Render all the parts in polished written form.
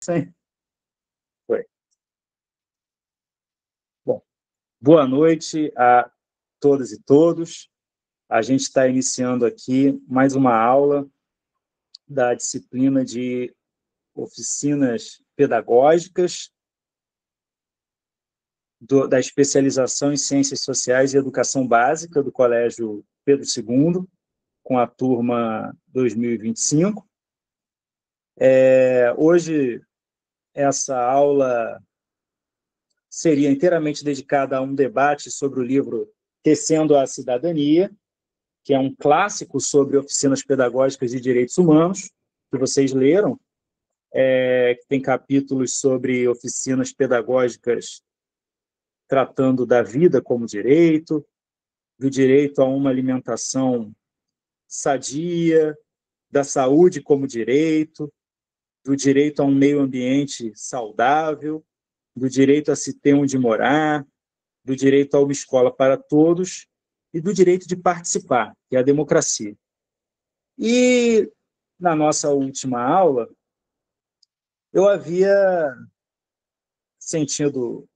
Sim. Foi. Bom, boa noite a todas e todos. A gente está iniciando aqui mais uma aula da disciplina de oficinas pedagógicas da especialização em Ciências Sociais e Educação Básica do Colégio Pedro II, com a turma 2025. Hoje, essa aula seria inteiramente dedicada a um debate sobre o livro Tecendo a Cidadania, que é um clássico sobre oficinas pedagógicas de direitos humanos, que vocês leram, que tem capítulos sobre oficinas pedagógicas tratando da vida como direito, do direito a uma alimentação sadia, da saúde como direito, do direito a um meio ambiente saudável, do direito a se ter onde morar, do direito a uma escola para todos e do direito de participar, que é a democracia. E, na nossa última aula, eu havia sentido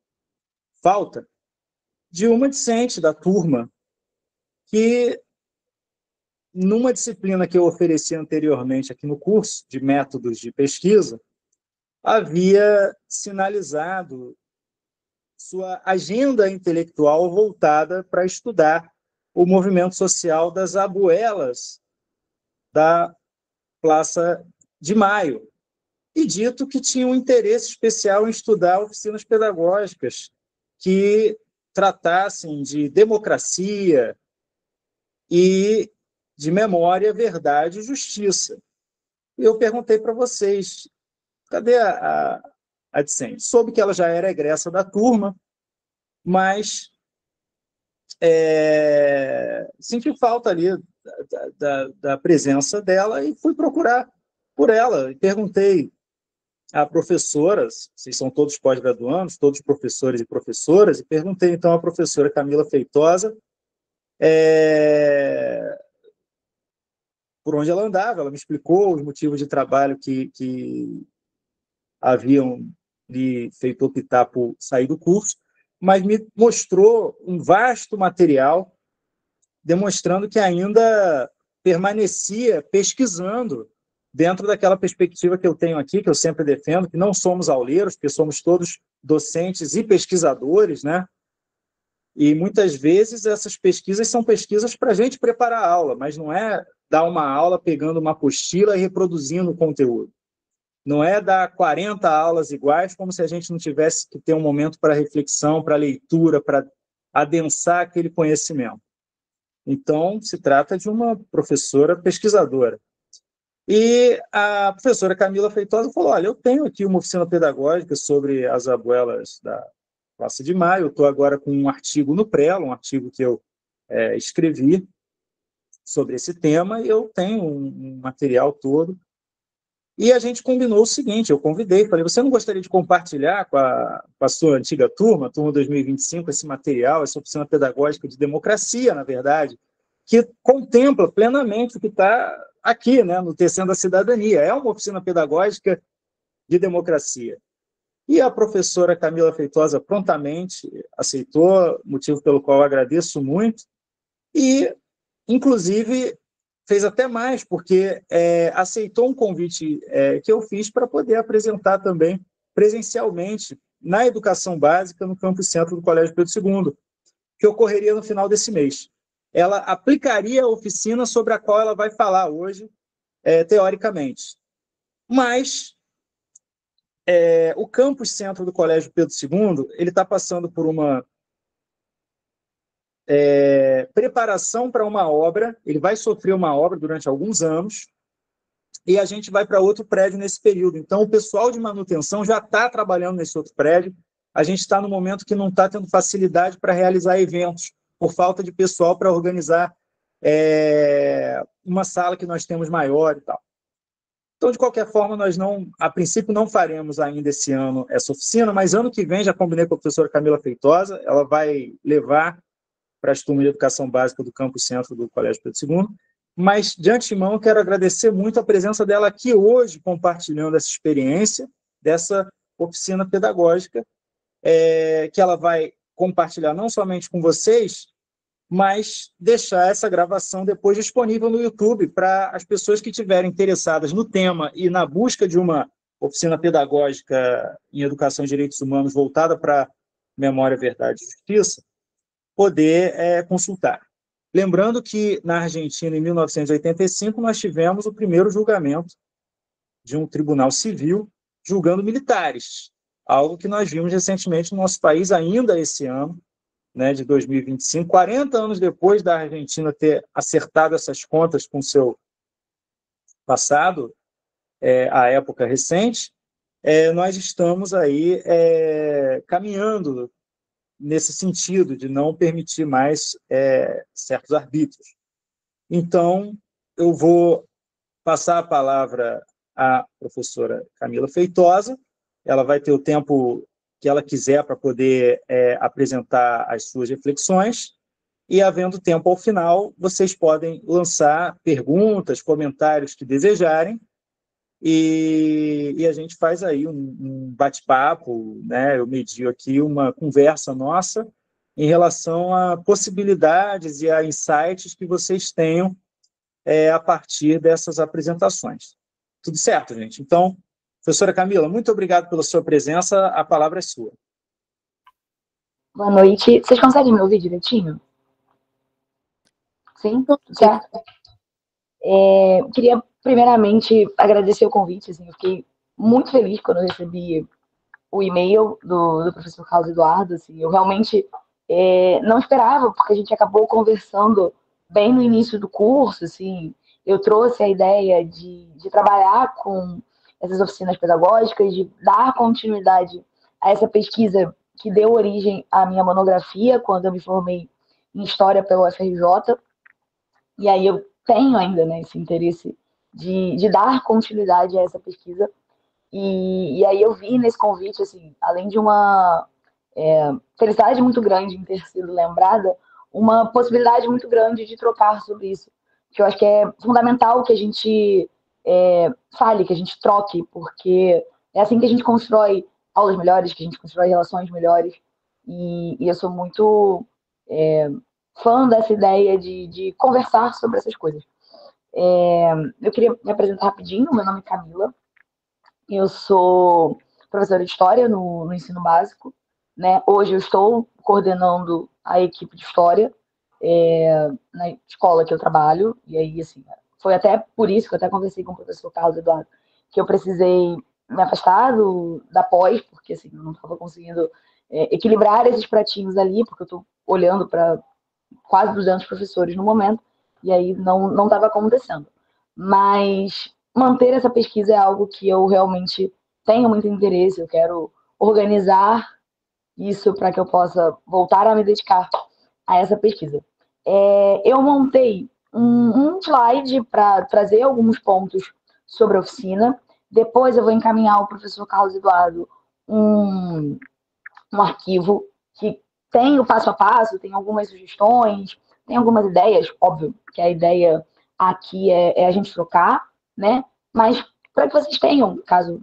falta de uma discente da turma que, numa disciplina que eu ofereci anteriormente aqui no curso, de métodos de pesquisa, havia sinalizado sua agenda intelectual voltada para estudar o movimento social das abuelas da Praça de Maio, e dito que tinha um interesse especial em estudar oficinas pedagógicas que tratassem de democracia e de memória, verdade e justiça. E eu perguntei para vocês, cadê a discente? Soube que ela já era egressa da turma, mas senti falta ali da presença dela e fui procurar por ela. E perguntei a professoras, vocês são todos pós-graduandos, todos professores e professoras, e perguntei então à professora Camila Feitosa por onde ela andava. Ela me explicou os motivos de trabalho que haviam lhe feito optar por sair do curso, mas me mostrou um vasto material demonstrando que ainda permanecia pesquisando dentro daquela perspectiva que eu tenho aqui, que eu sempre defendo, que não somos auleiros, porque somos todos docentes e pesquisadores, né? E muitas vezes essas pesquisas são pesquisas para a gente preparar a aula, mas não é dar uma aula pegando uma apostila e reproduzindo o conteúdo. Não é dar 40 aulas iguais, como se a gente não tivesse que ter um momento para reflexão, para leitura, para adensar aquele conhecimento. Então, se trata de uma professora pesquisadora. E a professora Camila Feitosa falou, olha, eu tenho aqui uma oficina pedagógica sobre as abuelas da Praça de Maio, eu estou agora com um artigo no Prelo, um artigo que eu escrevi sobre esse tema, e eu tenho um material todo. E a gente combinou o seguinte, eu convidei, falei, você não gostaria de compartilhar com a sua antiga turma, a turma 2025, esse material, essa oficina pedagógica de democracia, na verdade, que contempla plenamente o que está aqui, né, no Tecendo a Cidadania. É uma oficina pedagógica de democracia. E a professora Camila Feitosa prontamente aceitou, motivo pelo qual eu agradeço muito, e, inclusive, fez até mais, porque aceitou um convite que eu fiz para poder apresentar também presencialmente na educação básica no campus centro do Colégio Pedro II, que ocorreria no final desse mês. Ela aplicaria a oficina sobre a qual ela vai falar hoje, teoricamente. Mas o campus centro do Colégio Pedro II ele está passando por uma preparação para uma obra, ele vai sofrer uma obra durante alguns anos, e a gente vai para outro prédio nesse período. Então, o pessoal de manutenção já está trabalhando nesse outro prédio, a gente está no momento que não está tendo facilidade para realizar eventos, por falta de pessoal para organizar uma sala que nós temos maior e tal. Então, de qualquer forma, nós a princípio não faremos ainda esse ano essa oficina, mas ano que vem, já combinei com a professora Camila Feitosa, ela vai levar para as turmas de educação básica do campus centro do Colégio Pedro II, mas, de antemão, quero agradecer muito a presença dela aqui hoje, compartilhando essa experiência, dessa oficina pedagógica, que ela vai compartilhar não somente com vocês, mas deixar essa gravação depois disponível no YouTube para as pessoas que estiverem interessadas no tema e na busca de uma oficina pedagógica em educação e direitos humanos voltada para memória, verdade e justiça, poder consultar. Lembrando que, na Argentina, em 1985, nós tivemos o primeiro julgamento de um tribunal civil julgando militares, algo que nós vimos recentemente no nosso país, ainda esse ano, né, de 2025, 40 anos depois da Argentina ter acertado essas contas com seu passado, à época recente, nós estamos aí caminhando nesse sentido de não permitir mais certos arbítrios. Então, eu vou passar a palavra à professora Camila Feitosa, ela vai ter o tempo que ela quiser para poder apresentar as suas reflexões, e, havendo tempo ao final, vocês podem lançar perguntas, comentários que desejarem, e a gente faz aí um bate-papo, né? Eu medio aqui uma conversa nossa em relação a possibilidades e a insights que vocês tenham a partir dessas apresentações. Tudo certo, gente? Então, professora Camila, muito obrigado pela sua presença, a palavra é sua. Boa noite. Vocês conseguem me ouvir direitinho? Sim? Tudo certo? Queria, primeiramente, agradecer o convite. Assim, eu fiquei muito feliz quando eu recebi o e-mail do professor Carlos Eduardo. Assim, eu realmente não esperava, porque a gente acabou conversando bem no início do curso. Assim, eu trouxe a ideia de trabalhar com essas oficinas pedagógicas, de dar continuidade a essa pesquisa que deu origem à minha monografia, quando eu me formei em História pela UFRJ. E aí eu tenho ainda, né, esse interesse de dar continuidade a essa pesquisa. E aí eu vi nesse convite, assim, além de uma felicidade muito grande em ter sido lembrada, uma possibilidade muito grande de trocar sobre isso. Que eu acho que é fundamental que a gente fale, que a gente troque, porque é assim que a gente constrói aulas melhores, que a gente constrói relações melhores. E eu sou muito fã dessa ideia de conversar sobre essas coisas. Eu queria me apresentar rapidinho. Meu nome é Camila, eu sou professora de História no ensino básico, né? Hoje eu estou coordenando a equipe de História na escola que eu trabalho, e aí, assim, foi até por isso que eu até conversei com o professor Carlos Eduardo, que eu precisei me afastar da pós, porque, assim, eu não estava conseguindo equilibrar esses pratinhos ali, porque eu estou olhando para quase 200 professores no momento, e aí não estava acontecendo. Mas manter essa pesquisa é algo que eu realmente tenho muito interesse, eu quero organizar isso para que eu possa voltar a me dedicar a essa pesquisa. Eu montei um slide para trazer alguns pontos sobre a oficina, depois eu vou encaminhar ao professor Carlos Eduardo um arquivo que tem o passo a passo, tem algumas sugestões, tem algumas ideias, óbvio que a ideia aqui é a gente trocar, né? Mas para que vocês tenham, caso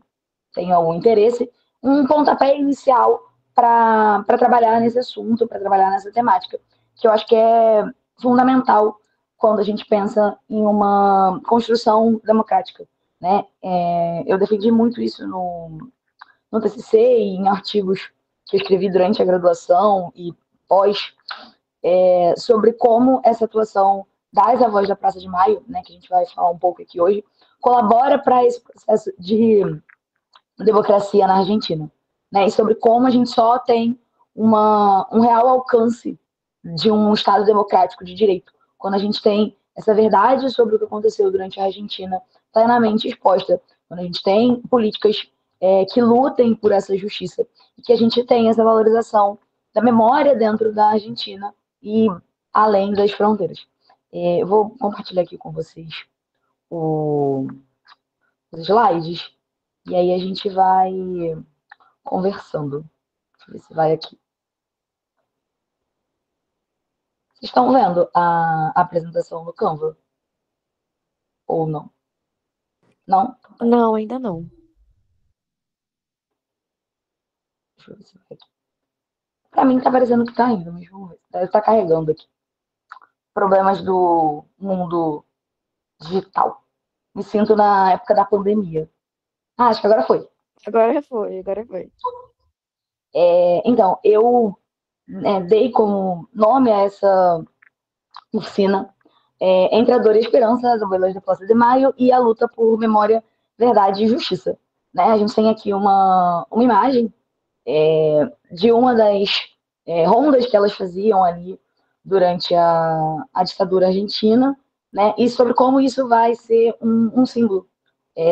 tenham algum interesse, um pontapé inicial para trabalhar nesse assunto, para trabalhar nessa temática, que eu acho que é fundamental quando a gente pensa em uma construção democrática, né? Eu defendi muito isso no TCC e em artigos que eu escrevi durante a graduação e pós, sobre como essa atuação das avós da Praça de Maio, né, que a gente vai falar um pouco aqui hoje, colabora para esse processo de democracia na Argentina, né, e sobre como a gente só tem um real alcance de um Estado democrático de direito, quando a gente tem essa verdade sobre o que aconteceu durante a Argentina plenamente exposta, quando a gente tem políticas que lutem por essa justiça e que a gente tem essa valorização da memória dentro da Argentina e além das fronteiras. Eu vou compartilhar aqui com vocês os slides e aí a gente vai conversando. Deixa eu ver se vai aqui. Vocês estão vendo a apresentação no Canva? Ou não? Não? Não, ainda não. Deixa eu ver se vai aqui. Pra mim tá parecendo que tá indo, mas vamos ver. Deve estar carregando aqui. Problemas do mundo digital. Me sinto na época da pandemia. Ah, acho que agora foi. Agora foi, agora foi. Então, eu dei como nome a essa oficina Entre a Dor e a Esperança, as abuelas da Praça de Maio e a luta por memória, verdade e justiça. Né? A gente tem aqui uma imagem de uma das rondas que elas faziam ali durante a ditadura argentina, né? E sobre como isso vai ser um símbolo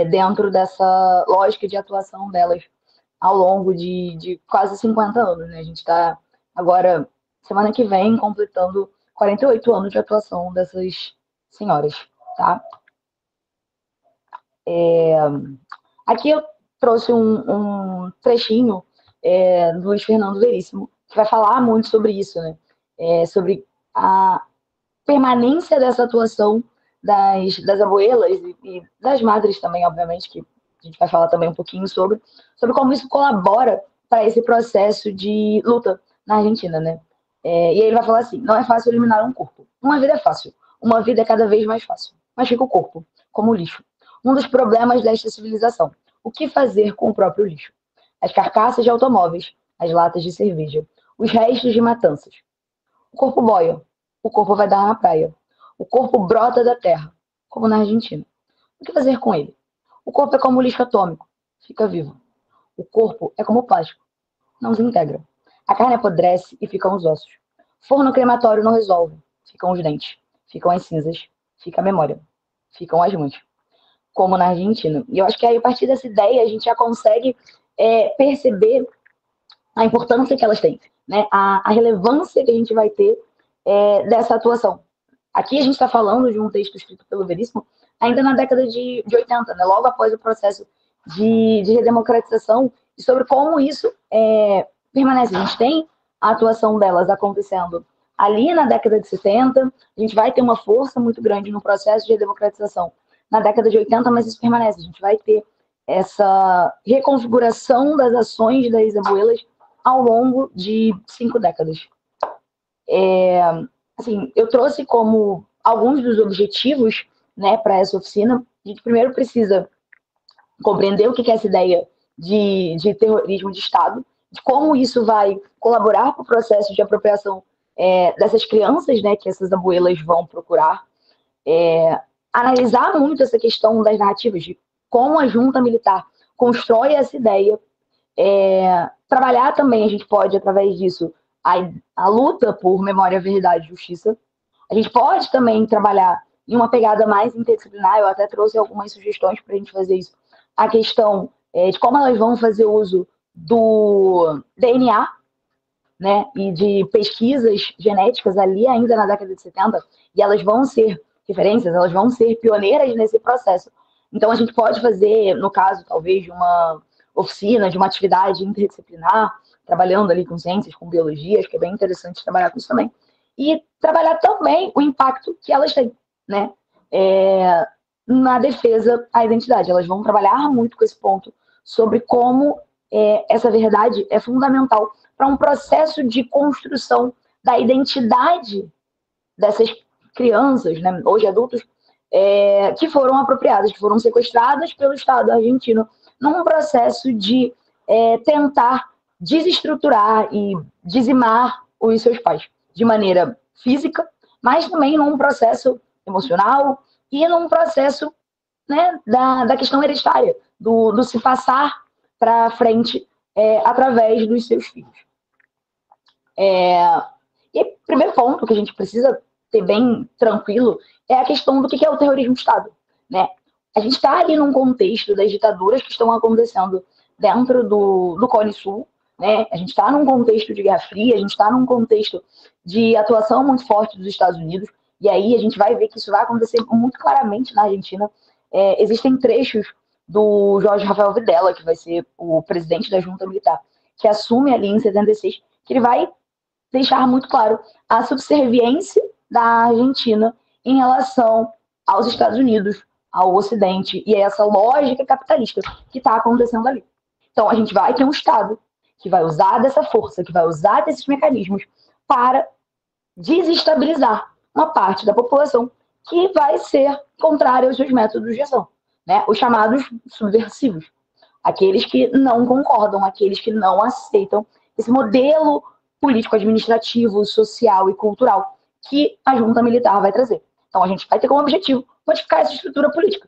dentro dessa lógica de atuação delas ao longo de quase 50 anos. Né? A gente está agora, semana que vem, completando 48 anos de atuação dessas senhoras. Tá? Aqui eu trouxe um trechinho do Luiz Fernando Veríssimo, que vai falar muito sobre isso, né? Sobre a permanência dessa atuação das abuelas e das madres também, obviamente, que a gente vai falar também um pouquinho sobre como isso colabora para esse processo de luta na Argentina, né? E aí ele vai falar assim: não é fácil eliminar um corpo. Uma vida é fácil, uma vida é cada vez mais fácil. Mas fica o corpo, como lixo. Um dos problemas desta civilização. O que fazer com o próprio lixo? As carcaças de automóveis, as latas de cerveja, os restos de matanças. O corpo boia, o corpo vai dar na praia. O corpo brota da terra, como na Argentina. O que fazer com ele? O corpo é como lixo atômico, fica vivo. O corpo é como plástico, não se integra. A carne apodrece e ficam os ossos. Forno crematório não resolve, ficam os dentes, ficam as cinzas, fica a memória, ficam as mães, como na Argentina. E eu acho que aí, a partir dessa ideia, a gente já consegue perceber a importância que elas têm, né? A relevância que a gente vai ter dessa atuação. Aqui a gente está falando de um texto escrito pelo Veríssimo ainda na década de 80, né? Logo após o processo de redemocratização, e sobre como isso permanece. A gente tem a atuação delas acontecendo ali na década de 70, a gente vai ter uma força muito grande no processo de redemocratização na década de 80, mas isso permanece. A gente vai ter essa reconfiguração das ações das abuelas ao longo de 5 décadas. Assim, eu trouxe como alguns dos objetivos, né, para essa oficina. A gente primeiro precisa compreender o que é essa ideia de terrorismo de Estado, de como isso vai colaborar para o processo de apropriação dessas crianças, né, que essas abuelas vão procurar. Analisar muito essa questão das narrativas, de como a junta militar constrói essa ideia. Trabalhar também, a gente pode, através disso, a luta por memória, verdade e justiça. A gente pode também trabalhar em uma pegada mais interdisciplinar. Eu até trouxe algumas sugestões para a gente fazer isso. A questão de como elas vão fazer uso do DNA, né, e de pesquisas genéticas ali ainda na década de 70, e elas vão ser referências, elas vão ser pioneiras nesse processo. Então a gente pode fazer, no caso, talvez, de uma oficina, de uma atividade interdisciplinar, trabalhando ali com ciências, com biologia, acho que é bem interessante trabalhar com isso também. E trabalhar também o impacto que elas têm, né, na defesa à identidade. Elas vão trabalhar muito com esse ponto sobre como essa verdade é fundamental para um processo de construção da identidade dessas crianças, né, hoje adultos, que foram apropriadas, que foram sequestradas pelo Estado argentino, num processo de tentar desestruturar e dizimar os seus pais, de maneira física, mas também num processo emocional e num processo, né, da questão hereditária, do se passar para frente através dos seus filhos. E o primeiro ponto que a gente precisa ter bem tranquilo é a questão do que é o terrorismo de Estado, né? A gente está ali num contexto das ditaduras que estão acontecendo dentro do Cone Sul, né? A gente está num contexto de Guerra Fria, a gente está num contexto de atuação muito forte dos Estados Unidos, e aí a gente vai ver que isso vai acontecer muito claramente na Argentina. Existem trechos do Jorge Rafael Videla, que vai ser o presidente da junta militar, que assume ali em 76, que ele vai deixar muito claro a subserviência da Argentina em relação aos Estados Unidos, ao Ocidente, e essa lógica capitalista que está acontecendo ali. Então, a gente vai ter um Estado que vai usar dessa força, que vai usar desses mecanismos para desestabilizar uma parte da população que vai ser contrária aos seus métodos de ação, né? Os chamados subversivos, aqueles que não concordam, aqueles que não aceitam esse modelo político-administrativo, social e cultural que a junta militar vai trazer. Então, a gente vai ter como objetivo modificar essa estrutura política.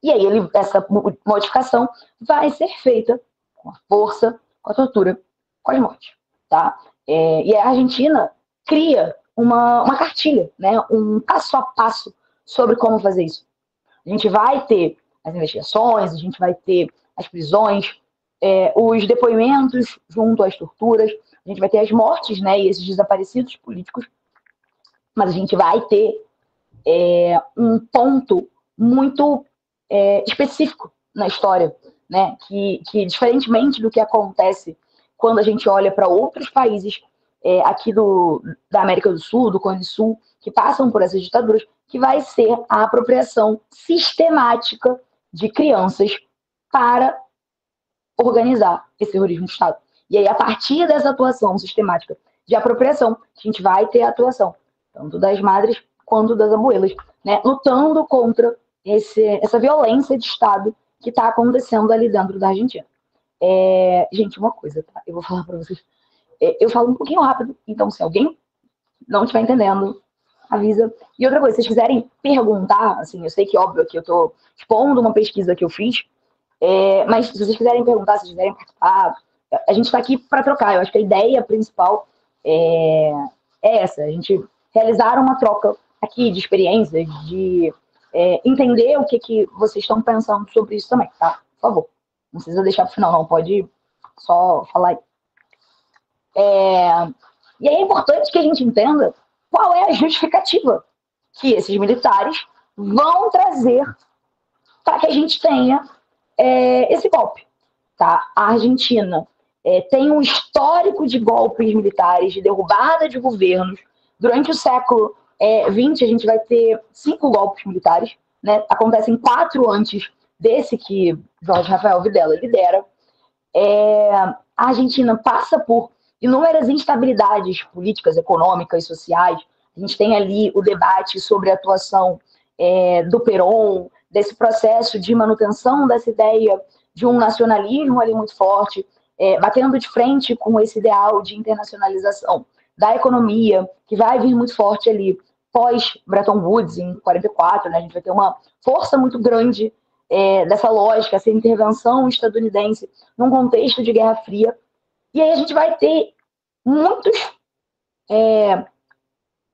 E aí, essa modificação vai ser feita com a força, com a tortura, com as mortes. Tá? E a Argentina cria uma cartilha, né? Um passo a passo sobre como fazer isso. A gente vai ter as investigações, a gente vai ter as prisões, os depoimentos junto às torturas, a gente vai ter as mortes, né, e esses desaparecidos políticos, mas a gente vai ter um ponto muito específico na história, né, que diferentemente do que acontece quando a gente olha para outros países aqui da América do Sul, do Cone Sul, que passam por essas ditaduras, que vai ser a apropriação sistemática de crianças para organizar esse terrorismo de Estado. E aí, a partir dessa atuação sistemática de apropriação, a gente vai ter a atuação tanto das madres quanto das abuelas, né, lutando contra essa violência de Estado que está acontecendo ali dentro da Argentina. Gente, uma coisa, tá? Eu vou falar para vocês. Eu falo um pouquinho rápido, então se alguém não estiver entendendo, avisa. E outra coisa, se vocês quiserem perguntar, assim, eu sei que, óbvio, que eu estou expondo uma pesquisa que eu fiz, mas se vocês quiserem perguntar, se vocês quiserem participar, a gente está aqui para trocar. Eu acho que a ideia principal é essa, a gente realizar uma troca aqui de experiências, de entender o que vocês estão pensando sobre isso também, tá? Por favor. Não precisa deixar para o final, não. Pode só falar aí. E aí é importante que a gente entenda qual é a justificativa que esses militares vão trazer para que a gente tenha esse golpe. Tá? A Argentina tem um histórico de golpes militares, de derrubada de governos. Durante o século XX, a gente vai ter 5 golpes militares, né? Acontecem 4 antes desse que Jorge Rafael Videla lidera. A Argentina passa por inúmeras instabilidades políticas, econômicas, sociais. A gente tem ali o debate sobre a atuação do Perón, desse processo de manutenção dessa ideia de um nacionalismo ali muito forte, batendo de frente com esse ideal de internacionalização da economia, que vai vir muito forte ali pós-Bretton Woods, em 44, né? A gente vai ter uma força muito grande dessa lógica, essa intervenção estadunidense num contexto de Guerra Fria. E aí a gente vai ter muitos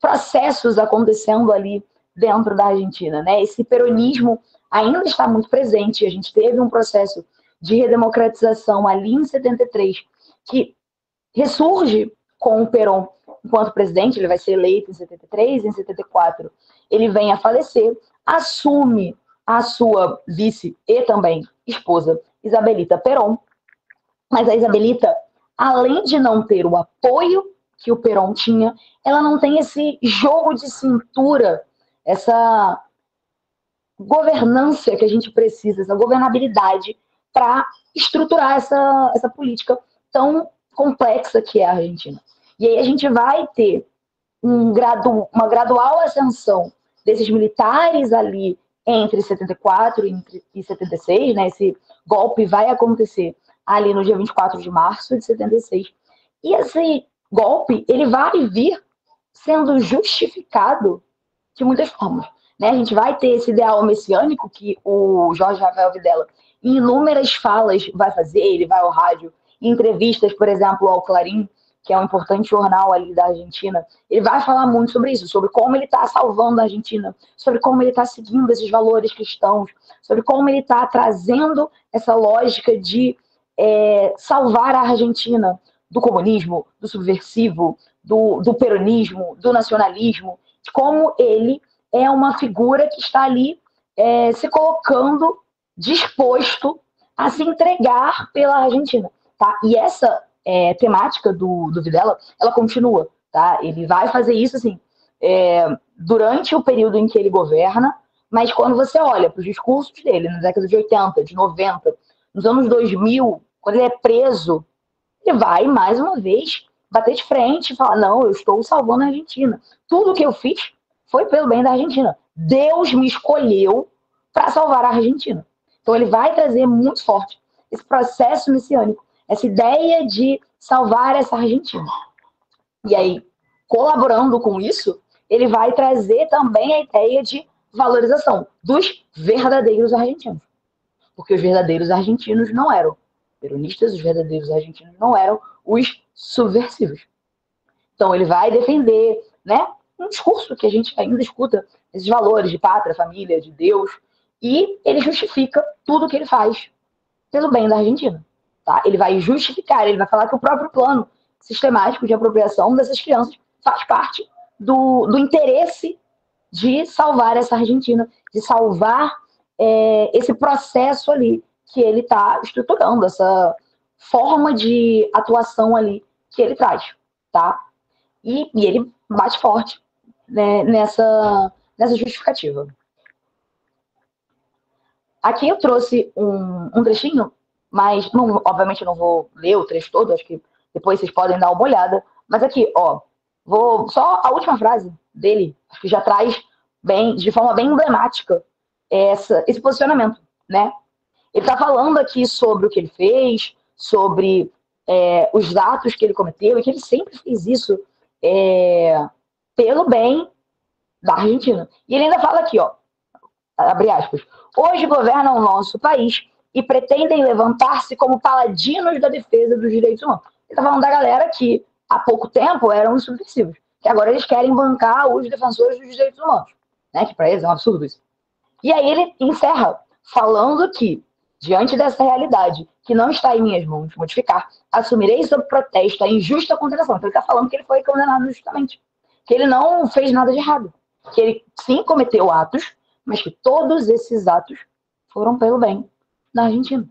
processos acontecendo ali dentro da Argentina, né? Esse peronismo ainda está muito presente. A gente teve um processo de redemocratização ali em 73, que ressurge com o Perón enquanto presidente. Ele vai ser eleito em 73, em 74 ele vem a falecer, assume a sua vice e também esposa, Isabelita Perón. Mas a Isabelita, além de não ter o apoio que o Perón tinha, ela não tem esse jogo de cintura, essa governança que a gente precisa, essa governabilidade para estruturar essa política tão complexa que é a Argentina. E aí a gente vai ter uma gradual ascensão desses militares ali entre 74 e 76, né? Esse golpe vai acontecer ali no dia 24 de março de 76. E esse golpe, ele vai vir sendo justificado de muitas formas, né? A gente vai ter esse ideal messiânico que o Jorge Rafael Videla, em inúmeras falas, vai fazer. Ele vai ao rádio, em entrevistas, por exemplo, ao Clarín, que é um importante jornal ali da Argentina. Ele vai falar muito sobre isso, sobre como ele está salvando a Argentina, sobre como ele está seguindo esses valores cristãos, sobre como ele está trazendo essa lógica de salvar a Argentina do comunismo, do subversivo, do peronismo, do nacionalismo, de como ele é uma figura que está ali se colocando disposto a se entregar pela Argentina. Tá? E essa temática do Videla, ela continua. Tá? Ele vai fazer isso assim, durante o período em que ele governa, mas quando você olha para os discursos dele, na década de 80, de 90, nos anos 2000, quando ele é preso ele vai, mais uma vez, bater de frente e falar, não, eu estou salvando a Argentina. Tudo que eu fiz foi pelo bem da Argentina. Deus me escolheu para salvar a Argentina. Então ele vai trazer muito forte esse processo messiânico, essa ideia de salvar essa Argentina. E aí, colaborando com isso, ele vai trazer também a ideia de valorização dos verdadeiros argentinos. Porque os verdadeiros argentinos não eram peronistas, os verdadeiros argentinos não eram os subversivos. Então ele vai defender, né, um discurso que a gente ainda escuta, esses valores de pátria, família, de Deus, e ele justifica tudo o que ele faz pelo bem da Argentina. Tá? Ele vai justificar, ele vai falar que o próprio plano sistemático de apropriação dessas crianças faz parte do interesse de salvar essa Argentina, de salvar esse processo ali que ele está estruturando, essa forma de atuação ali que ele traz, tá? E ele bate forte, né, nessa justificativa. Aqui eu trouxe um trechinho, mas não, obviamente eu não vou ler o trecho todo, acho que depois vocês podem dar uma olhada. Mas aqui, ó, só a última frase dele, acho que já traz bem, de forma bem emblemática esse posicionamento, né? Ele está falando aqui sobre o que ele fez, sobre os atos que ele cometeu, e que ele sempre fez isso pelo bem da Argentina. E ele ainda fala aqui, ó, abre aspas, hoje governam o nosso país e pretendem levantar-se como paladinos da defesa dos direitos humanos. Ele está falando da galera que há pouco tempo eram os subversivos, que agora eles querem bancar os defensores dos direitos humanos, né? Que para eles é um absurdo isso. E aí ele encerra falando que, diante dessa realidade que não está em minhas mãos modificar, assumirei sob protesto a injusta condenação. Então ele está falando que ele foi condenado injustamente, que ele não fez nada de errado, que ele sim cometeu atos, mas que todos esses atos foram pelo bem da Argentina.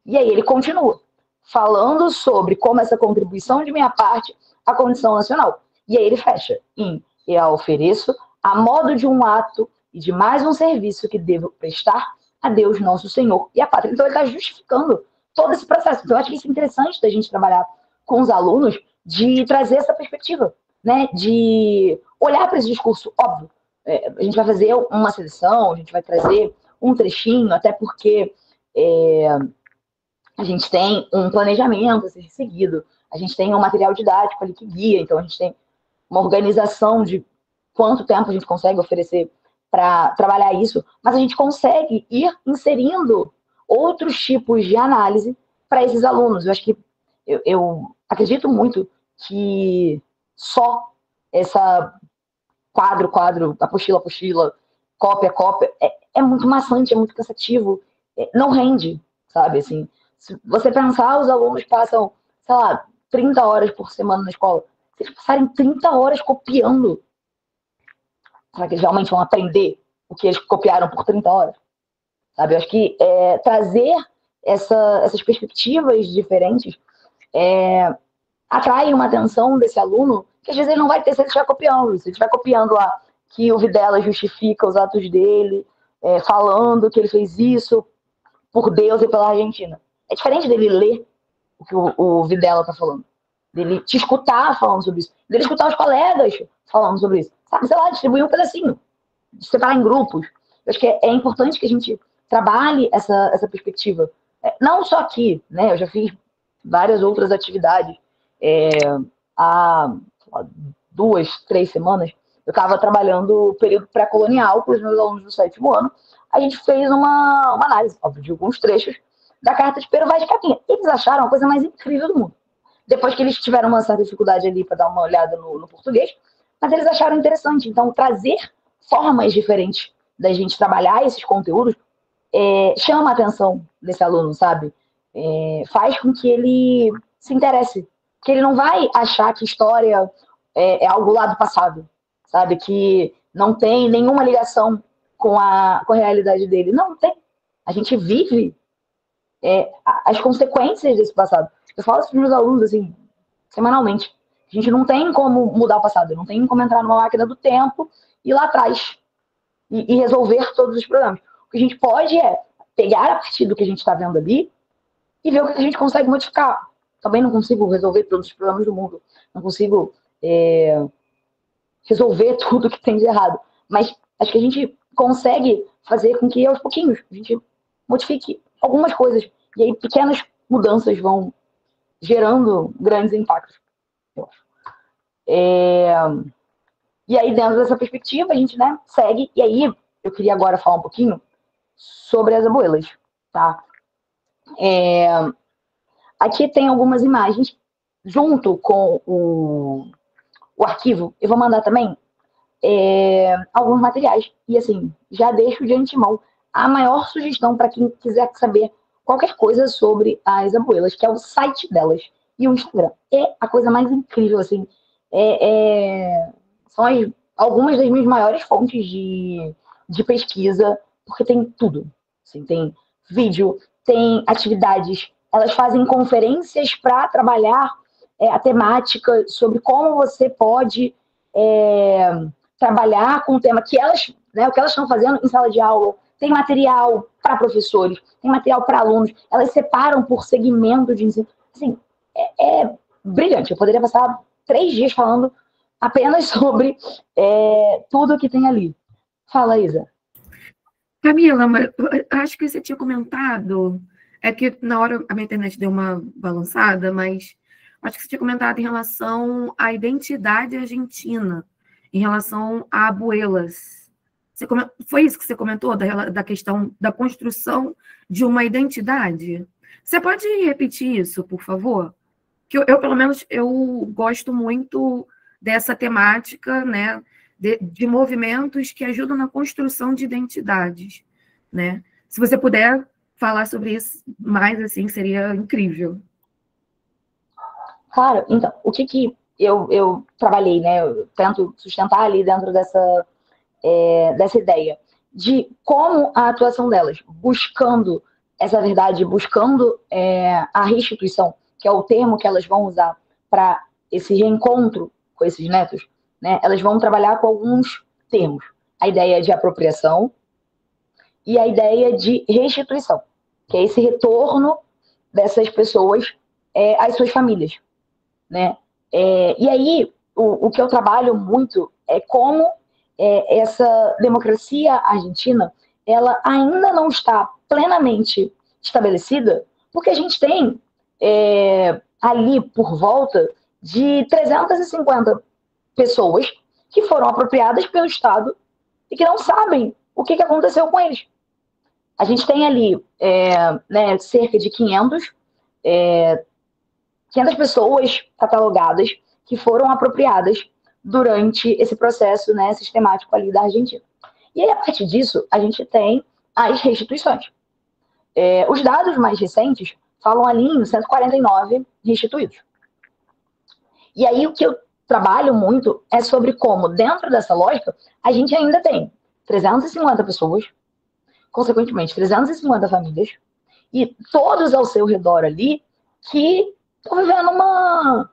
E aí ele continua falando sobre como essa contribuição de minha parte à condição nacional. E aí ele fecha em eu a ofereço a modo de um ato e de mais um serviço que devo prestar a Deus nosso Senhor e a pátria. Então ele está justificando todo esse processo. Então eu acho que isso é interessante da gente trabalhar com os alunos, de trazer essa perspectiva, né? De olhar para esse discurso, óbvio. A gente vai fazer uma seleção, a gente vai trazer um trechinho, até porque a gente tem um planejamento a ser seguido, a gente tem um material didático ali que guia, então a gente tem uma organização de quanto tempo a gente consegue oferecer para trabalhar isso, mas a gente consegue ir inserindo outros tipos de análise para esses alunos. Eu acho que eu acredito muito que só essa quadro, apostila, cópia, é muito maçante, é muito cansativo, não rende, sabe? Assim, se você pensar, os alunos passam, sei lá, 30 horas por semana na escola. Se eles passarem 30 horas copiando, será que eles realmente vão aprender o que eles copiaram por 30 horas? Sabe? Eu acho que trazer essas perspectivas diferentes atrai uma atenção desse aluno que às vezes ele não vai ter se ele estiver copiando. Se ele estiver copiando lá que o Videla justifica os atos dele, falando que ele fez isso por Deus e pela Argentina. É diferente dele ler o que o Videla está falando. Dele te escutar falando sobre isso. Dele escutar os colegas falando sobre isso. Sabe, sei lá, distribuir um pedacinho. Separar em grupos. Eu acho que é importante que a gente trabalhe essa perspectiva. Não só aqui, né? Eu já fiz várias outras atividades. Há 2, 3 semanas, eu estava trabalhando o período pré-colonial com os meus alunos do 7º ano. A gente fez uma análise, óbvio, de alguns trechos da carta de Pero Vaz de Capinha. Eles acharam a coisa mais incrível do mundo. Depois que eles tiveram uma certa dificuldade ali para dar uma olhada no português, mas eles acharam interessante. Então, trazer formas diferentes da gente trabalhar esses conteúdos chama a atenção desse aluno, sabe? Faz com que ele se interesse. Que ele não vai achar que história é algo lá do passado, sabe? Que não tem nenhuma ligação com a realidade dele. Não tem. A gente vive as consequências desse passado. Eu falo isso para os meus alunos, assim, semanalmente. A gente não tem como mudar o passado, não tem como entrar numa máquina do tempo e ir lá atrás e resolver todos os problemas. O que a gente pode pegar a partir do que a gente está vendo ali e ver o que a gente consegue modificar. também não consigo resolver todos os problemas do mundo, não consigo resolver tudo que tem de errado, mas acho que a gente consegue fazer com que aos pouquinhos a gente modifique algumas coisas, e aí pequenas mudanças vão gerando grandes impactos, eu acho. E aí, dentro dessa perspectiva, a gente, né, segue, e aí eu queria agora falar um pouquinho sobre as abuelas, tá? Aqui tem algumas imagens junto com o arquivo. Eu vou mandar também alguns materiais. E assim, já deixo de antemão a maior sugestão para quem quiser saber qualquer coisa sobre as abuelas, que é o site delas e o Instagram. É a coisa mais incrível, assim. São algumas das minhas maiores fontes de pesquisa, porque tem tudo. Assim, tem vídeo, tem atividades, elas fazem conferências para trabalhar a temática sobre como você pode trabalhar com o tema que elas, né, o que elas estão fazendo em sala de aula. Tem material para professores, tem material para alunos, elas separam por segmento de ensino. Assim, é brilhante. Eu poderia passar 3 dias falando apenas sobre tudo que tem ali. Fala, Isa. Camila, mas eu acho que você tinha comentado, é que na hora a minha internet deu uma balançada, mas acho que você tinha comentado em relação à identidade argentina, em relação a abuelas. Foi isso que você comentou, da questão da construção de uma identidade? Você pode repetir isso, por favor? Que eu pelo menos, eu gosto muito dessa temática, né, de movimentos que ajudam na construção de identidades, né? Se você puder falar sobre isso mais, assim, seria incrível. Claro, então, o que eu trabalhei, né? Eu tento sustentar ali dentro dessa ideia de como a atuação delas, buscando essa verdade, buscando a restituição, que é o termo que elas vão usar para esse reencontro com esses netos, né? Elas vão trabalhar com alguns termos. A ideia de apropriação e a ideia de restituição, que é esse retorno dessas pessoas às suas famílias, né? E aí, o que eu trabalho muito é como essa democracia argentina, ela ainda não está plenamente estabelecida, porque a gente tem ali por volta de 350 pessoas que foram apropriadas pelo Estado e que não sabem o que aconteceu com eles. A gente tem ali né, cerca de 500 pessoas catalogadas que foram apropriadas durante esse processo, né, sistemático ali da Argentina. E aí, a partir disso, a gente tem as restituições. Os dados mais recentes falam ali em 149 restituídos. E aí, o que eu trabalho muito é sobre como, dentro dessa lógica, a gente ainda tem 350 pessoas, consequentemente, 350 famílias, e todos ao seu redor ali que estão vivendo uma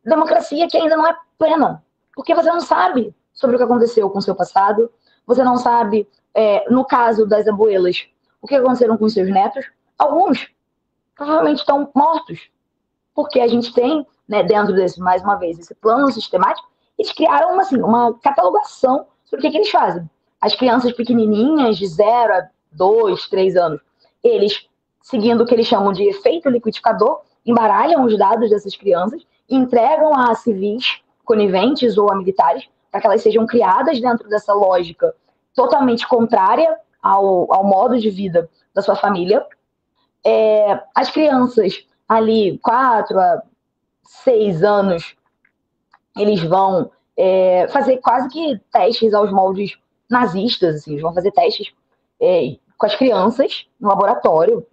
democracia que ainda não é plena, porque você não sabe sobre o que aconteceu com o seu passado, você não sabe, no caso das abuelas, o que aconteceram com os seus netos. Alguns provavelmente estão mortos, porque a gente tem, né, dentro desse, mais uma vez, esse plano sistemático, eles criaram assim, uma catalogação sobre o que eles fazem. As crianças pequenininhas, de 0 a 2, 3 anos, eles, seguindo o que eles chamam de efeito liquidificador, embaralham os dados dessas crianças e entregam a civis coniventes ou a militares para que elas sejam criadas dentro dessa lógica totalmente contrária ao modo de vida da sua família. As crianças ali, 4 a 6 anos, eles vão fazer quase que testes aos moldes nazistas, assim, eles vão fazer testes com as crianças no laboratório,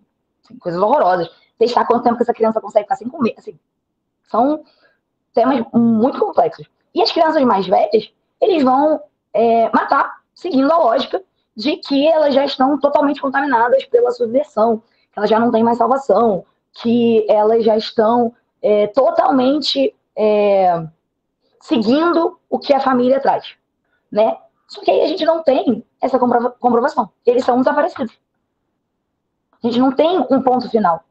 assim, coisas horrorosas. Testar quanto tempo que essa criança consegue ficar sem comer, assim. São temas muito complexos. E as crianças mais velhas, eles vão matar, seguindo a lógica de que elas já estão totalmente contaminadas pela subversão, que elas já não têm mais salvação, que elas já estão totalmente seguindo o que a família traz, né? Só que aí a gente não tem essa comprovação. Eles são desaparecidos. A gente não tem um ponto final.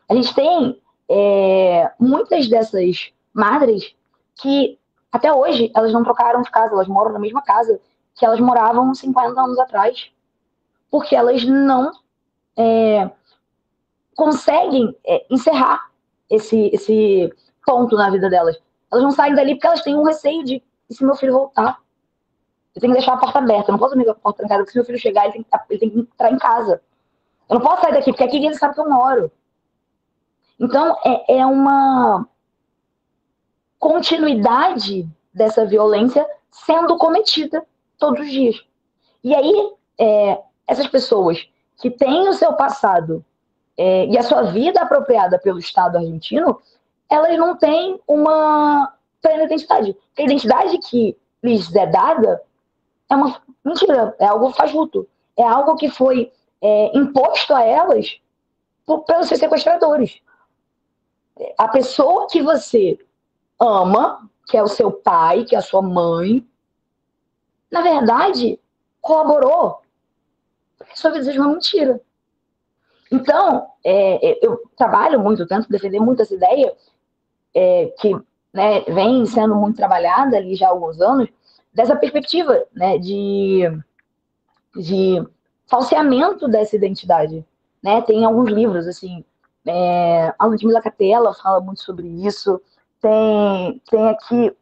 A gente tem muitas dessas madres que até hoje elas não trocaram de casa, elas moram na mesma casa que elas moravam 50 anos atrás, porque elas não conseguem encerrar esse ponto na vida delas. Elas não saem dali porque elas têm um receio de, e se meu filho voltar? Eu tenho que deixar a porta aberta, eu não posso abrir a porta trancada, porque se meu filho chegar, ele tem que entrar em casa. Eu não posso sair daqui, porque aqui ele sabe que eu moro. Então, é uma continuidade dessa violência sendo cometida todos os dias. E aí, essas pessoas que têm o seu passado e a sua vida apropriada pelo Estado argentino, elas não têm uma plena identidade. A identidade que lhes é dada é uma mentira, é algo fajuto. É algo que foi imposto a elas pelos seus sequestradores. A pessoa que você ama, que é o seu pai, que é a sua mãe, na verdade, colaborou para que a sua vida seja uma mentira. Então, eu trabalho muito, tento defender muito essa ideia, que vem sendo muito trabalhada ali já há alguns anos, dessa perspectiva de falseamento dessa identidade. Tem alguns livros, assim, a Ludmila Catella fala muito sobre isso, tem aqui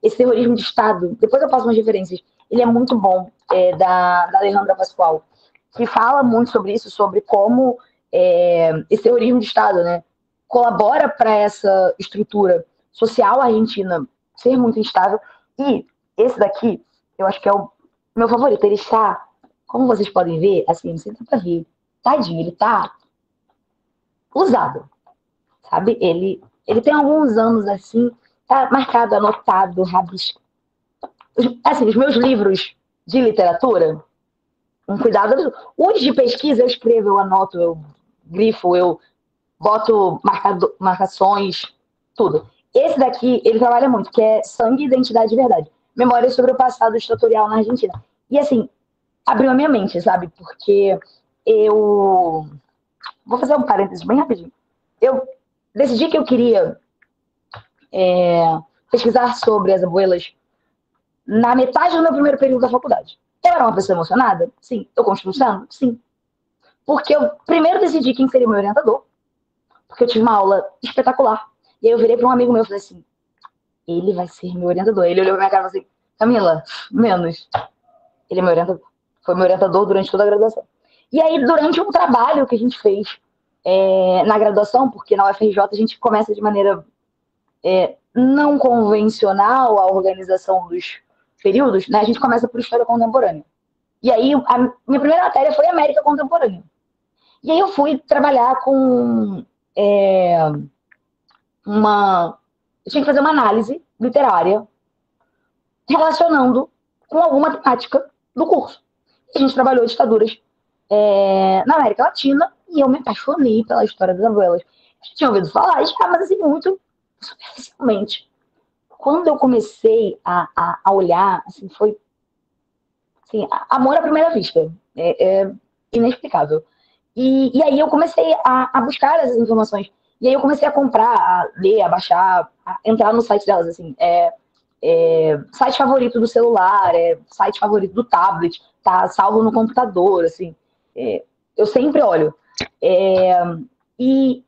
esse terrorismo de Estado, depois eu passo umas referências, ele é muito bom, da Alejandra Pascoal, que fala muito sobre isso, sobre como esse terrorismo de Estado colabora para essa estrutura social argentina ser muito instável. E esse daqui, eu acho que é o meu favorito. Ele está, como vocês podem ver, assim, não sei se dá pra ver, tadinho, ele tá usado, sabe? Ele tem alguns anos, assim, tá marcado, anotado, rabisco. Assim, os meus livros de literatura, um cuidado. Os de pesquisa eu escrevo, eu anoto, eu grifo, eu boto marcações, tudo. Esse daqui, ele trabalha muito, que é Sangue, Identidade e Verdade. Memórias sobre o passado ditatorial na Argentina. E assim, abriu a minha mente, sabe? Porque eu... Vou fazer um parênteses bem rapidinho. Eu decidi que eu queria pesquisar sobre as abuelas na metade do meu primeiro período da faculdade. Eu era uma pessoa emocionada? Sim. Eu continuo sendo? Sim. Porque eu primeiro decidi quem seria o meu orientador, porque eu tive uma aula espetacular. E aí eu virei para um amigo meu e falei assim, ele vai ser meu orientador. Ele olhou pra minha cara e falou assim, Camila, menos. Ele é meu orientador. Foi meu orientador durante toda a graduação. E aí, durante um trabalho que a gente fez na graduação, porque na UFRJ a gente começa de maneira não convencional a organização dos períodos, a gente começa por História Contemporânea. E aí, a minha primeira matéria foi América Contemporânea. E aí eu fui trabalhar com eu tinha que fazer uma análise literária relacionando com alguma temática do curso. E a gente trabalhou ditaduras na América Latina e eu me apaixonei pela história das abuelas. Eu tinha ouvido falar, mas assim, muito superficialmente. Quando eu comecei a olhar, assim, foi assim, amor à primeira vista. É inexplicável. E aí eu comecei a buscar essas informações. E aí eu comecei a comprar, a ler, a baixar, a entrar no site delas, assim, site favorito do celular, site favorito do tablet, tá salvo no computador, assim. Eu sempre olho. E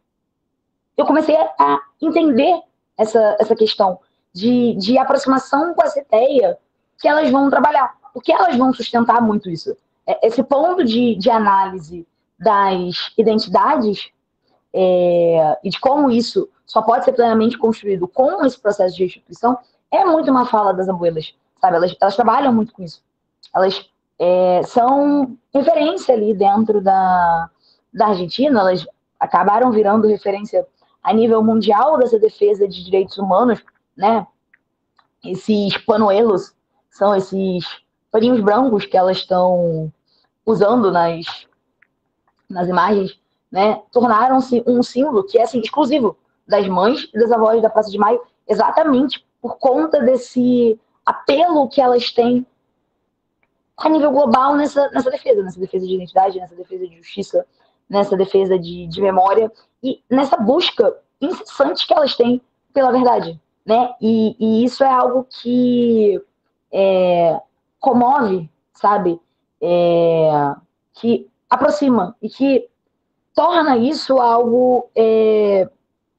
eu comecei a entender essa questão de aproximação com essa ideia que elas vão trabalhar, porque elas vão sustentar muito isso. Esse ponto de análise das identidades e de como isso só pode ser plenamente construído com esse processo de restituição é muito uma fala das abuelas, sabe? Elas trabalham muito com isso. Elas são referência ali dentro da Argentina, elas acabaram virando referência a nível mundial dessa defesa de direitos humanos, né? Esses panuelos são esses paninhos brancos que elas estão usando nas imagens, né? Tornaram-se um símbolo que é assim, exclusivo das mães e das avós da Praça de Maio, exatamente por conta desse apelo que elas têm a nível global nessa defesa de identidade, nessa defesa de justiça. nessa defesa de memória e nessa busca incessante que elas têm pela verdade, né? E isso é algo que comove, sabe? Que aproxima e que torna isso algo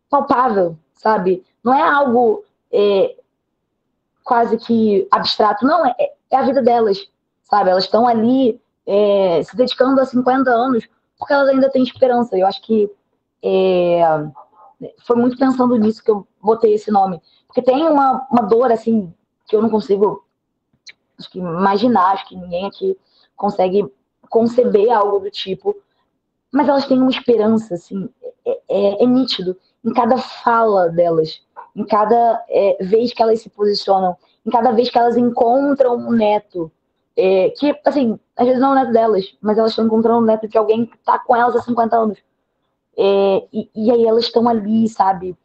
palpável, sabe? Não é algo quase que abstrato, não, é a vida delas, sabe? Elas estão ali se dedicando há 50 anos porque elas ainda têm esperança. Eu acho que foi muito pensando nisso que eu botei esse nome. Porque tem uma dor, assim, que eu não consigo acho que imaginar, acho que ninguém aqui consegue conceber algo do tipo, mas elas têm uma esperança, assim, é nítido em cada fala delas, em cada vez que elas se posicionam, em cada vez que elas encontram um neto, que, assim, às vezes não é o neto delas, mas elas estão encontrando o neto de alguém que está com elas há 50 anos. E aí elas estão ali, sabe,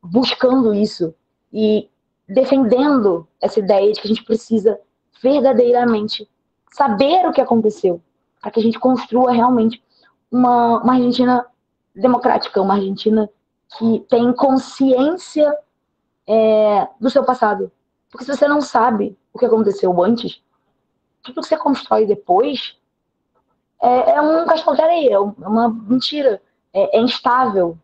buscando isso e defendendo essa ideia de que a gente precisa verdadeiramente saber o que aconteceu para que a gente construa realmente uma Argentina democrática, uma Argentina que tem consciência do seu passado. Porque se você não sabe o que aconteceu antes, tudo que você constrói depois é um castelo de areia, é uma mentira, é instável.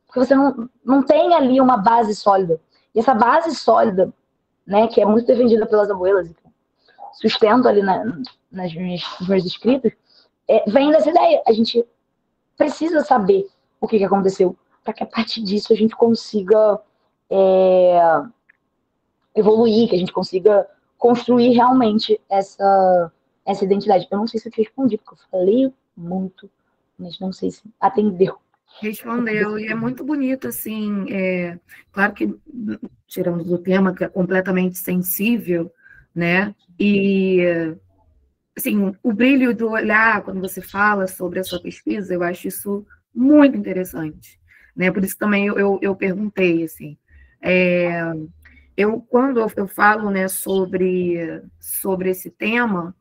Porque você não tem ali uma base sólida. E essa base sólida, né, que é muito defendida pelas abuelas, sustento ali nos meus escritos, vem dessa ideia. A gente precisa saber o que aconteceu, para que a partir disso a gente consiga evoluir, que a gente consiga construir realmente essa identidade. Eu não sei se eu te respondi, porque eu falei muito, mas não sei se atendeu. Respondeu, e é muito bonito, assim, claro que, tirando do tema, que é completamente sensível, né, e, assim, o brilho do olhar, quando você fala sobre a sua pesquisa, eu acho isso muito interessante, né, por isso também eu perguntei, assim, quando eu falo, né, sobre esse tema,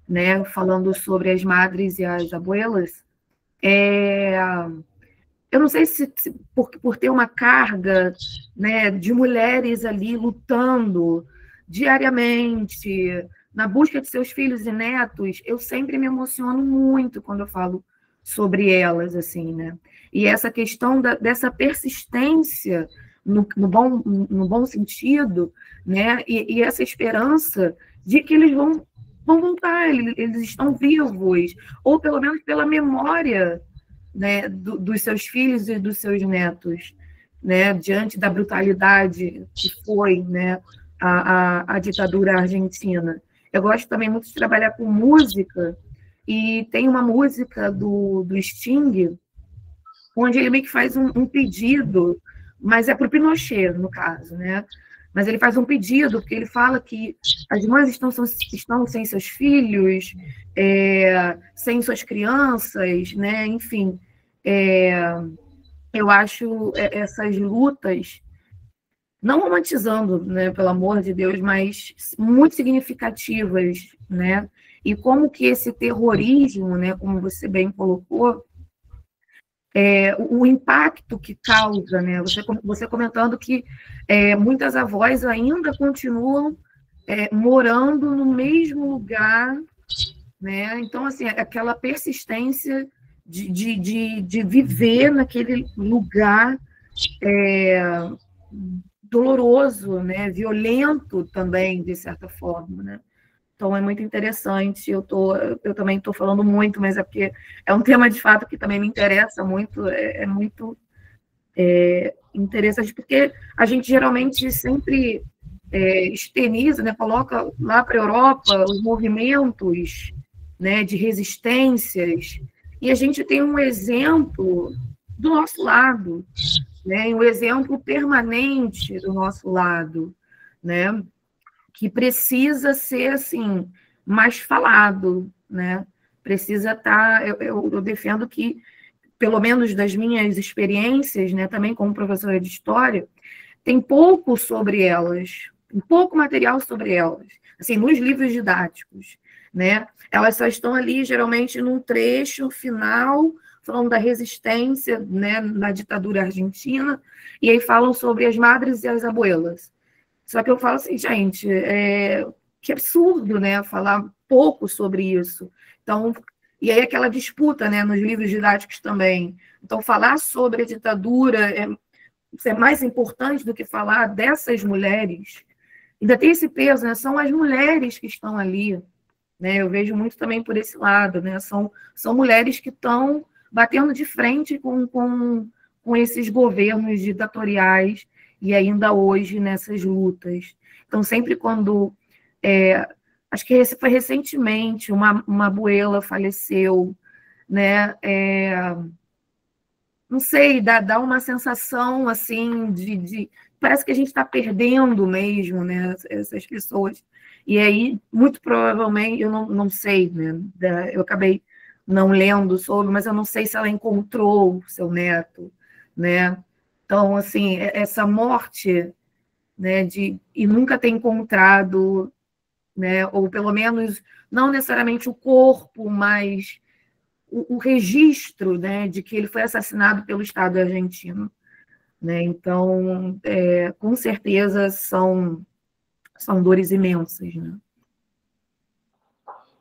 né, falando sobre as madres e as abuelas, eu não sei se por ter uma carga, né, de mulheres ali lutando diariamente na busca de seus filhos e netos, eu sempre me emociono muito quando eu falo sobre elas, assim, né? E essa questão dessa persistência no bom sentido, né? E essa esperança de que eles vão voltar, eles estão vivos, ou pelo menos pela memória, né, dos seus filhos e dos seus netos, né, diante da brutalidade que foi, né, a ditadura argentina. Eu gosto também muito de trabalhar com música, e tem uma música do Sting, onde ele meio que faz um pedido, mas é para o Pinochet, no caso, né? Mas ele faz um pedido, porque ele fala que as mães estão sem seus filhos, sem suas crianças, né? Enfim, eu acho essas lutas, não romantizando, né, pelo amor de Deus, mas muito significativas, né? E como que esse terrorismo, né, como você bem colocou, o impacto que causa, né? Você comentando que muitas avós ainda continuam morando no mesmo lugar, né? Então, assim, aquela persistência de viver naquele lugar doloroso, né? Violento também, de certa forma, né? Então, é muito interessante. Eu também estou falando muito, mas é porque é um tema, de fato, que também me interessa muito. É muito interessante, porque a gente geralmente sempre externiza, né, coloca lá para a Europa os movimentos, né, de resistências, e a gente tem um exemplo do nosso lado, né, um exemplo permanente do nosso lado, né, que precisa ser, assim, mais falado, né? Precisa estar... Eu defendo que, pelo menos das minhas experiências, né, também como professora de história, tem pouco sobre elas, pouco material sobre elas, assim, nos livros didáticos, né? Elas só estão ali, geralmente, num trecho final, falando da resistência, né, na ditadura argentina, e aí falam sobre as madres e as abuelas. Só que eu falo assim, gente, que absurdo, né, falar pouco sobre isso. Então, e aí aquela disputa, né, nos livros didáticos também. Então, falar sobre a ditadura é mais importante do que falar dessas mulheres. Ainda tem esse peso, né? São as mulheres que estão ali, né? Eu vejo muito também por esse lado, né? São mulheres que estão batendo de frente com esses governos ditatoriais e ainda hoje nessas lutas. Então, sempre quando... acho que foi recentemente, uma abuela faleceu, né? Não sei, dá uma sensação, assim, parece que a gente está perdendo mesmo, né, essas pessoas. E aí, muito provavelmente, eu não sei, né, eu acabei não lendo sobre, mas eu não sei se ela encontrou o seu neto, né? Então, assim, essa morte, né, e nunca ter encontrado, né, ou pelo menos, não necessariamente o corpo, mas o registro, né, de que ele foi assassinado pelo Estado argentino, né? Então, com certeza são dores imensas, né?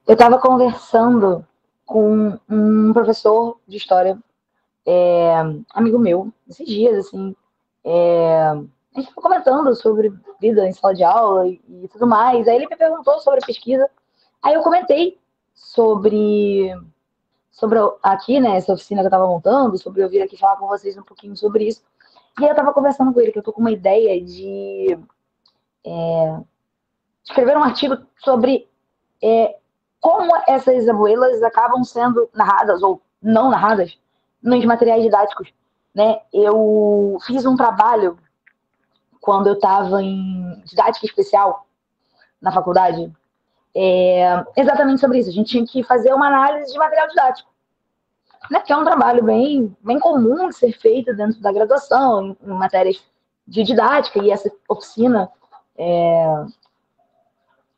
Eu estava conversando com um professor de história, amigo meu, esses dias, assim, a gente ficou comentando sobre vida em sala de aula e tudo mais. Aí ele me perguntou sobre a pesquisa. Aí eu comentei sobre aqui, né, essa oficina que eu estava montando, sobre eu vir aqui falar com vocês um pouquinho sobre isso. E aí eu estava conversando com ele, que eu tô com uma ideia de escrever um artigo sobre como essas abuelas acabam sendo narradas ou não narradas nos materiais didáticos, né? Eu fiz um trabalho quando eu estava em didática especial na faculdade, exatamente sobre isso. A gente tinha que fazer uma análise de material didático, né? Que é um trabalho bem comum de ser feito dentro da graduação, em matérias de didática, e essa oficina,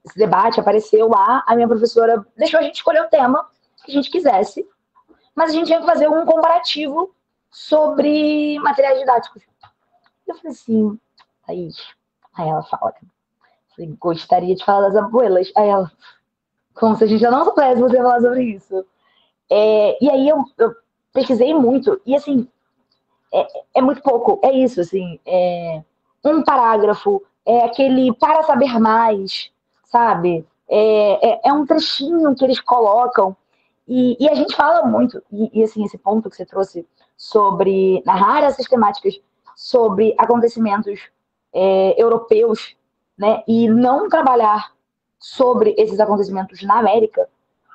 esse debate apareceu lá, a minha professora deixou a gente escolher o tema que a gente quisesse, mas a gente tinha que fazer um comparativo sobre materiais didáticos. Eu falei assim, aí ela fala, eu gostaria de falar das abuelas. Aí ela, como se a gente já não soubesse você falar sobre isso. E aí eu pesquisei muito, e assim, é muito pouco, é isso, assim, um parágrafo, aquele para saber mais, sabe? É um trechinho que eles colocam, e a gente fala muito, e assim, esse ponto que você trouxe sobre narrar as sistemáticas sobre acontecimentos europeus, né, e não trabalhar sobre esses acontecimentos na América,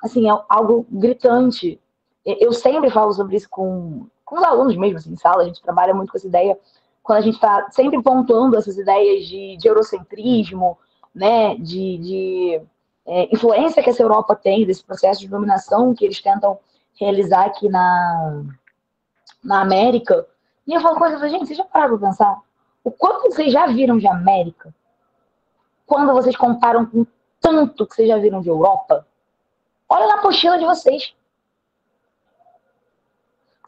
assim, é algo gritante. Eu sempre falo sobre isso com os alunos mesmo, assim, em sala, a gente trabalha muito com essa ideia, quando a gente está sempre pontuando essas ideias de eurocentrismo, né, de influência que essa Europa tem, desse processo de dominação que eles tentam realizar aqui na América. E eu falo coisas, gente, vocês já pararam para pensar? O quanto vocês já viram de América quando vocês comparam com tanto que vocês já viram de Europa? Olha na apostila de vocês.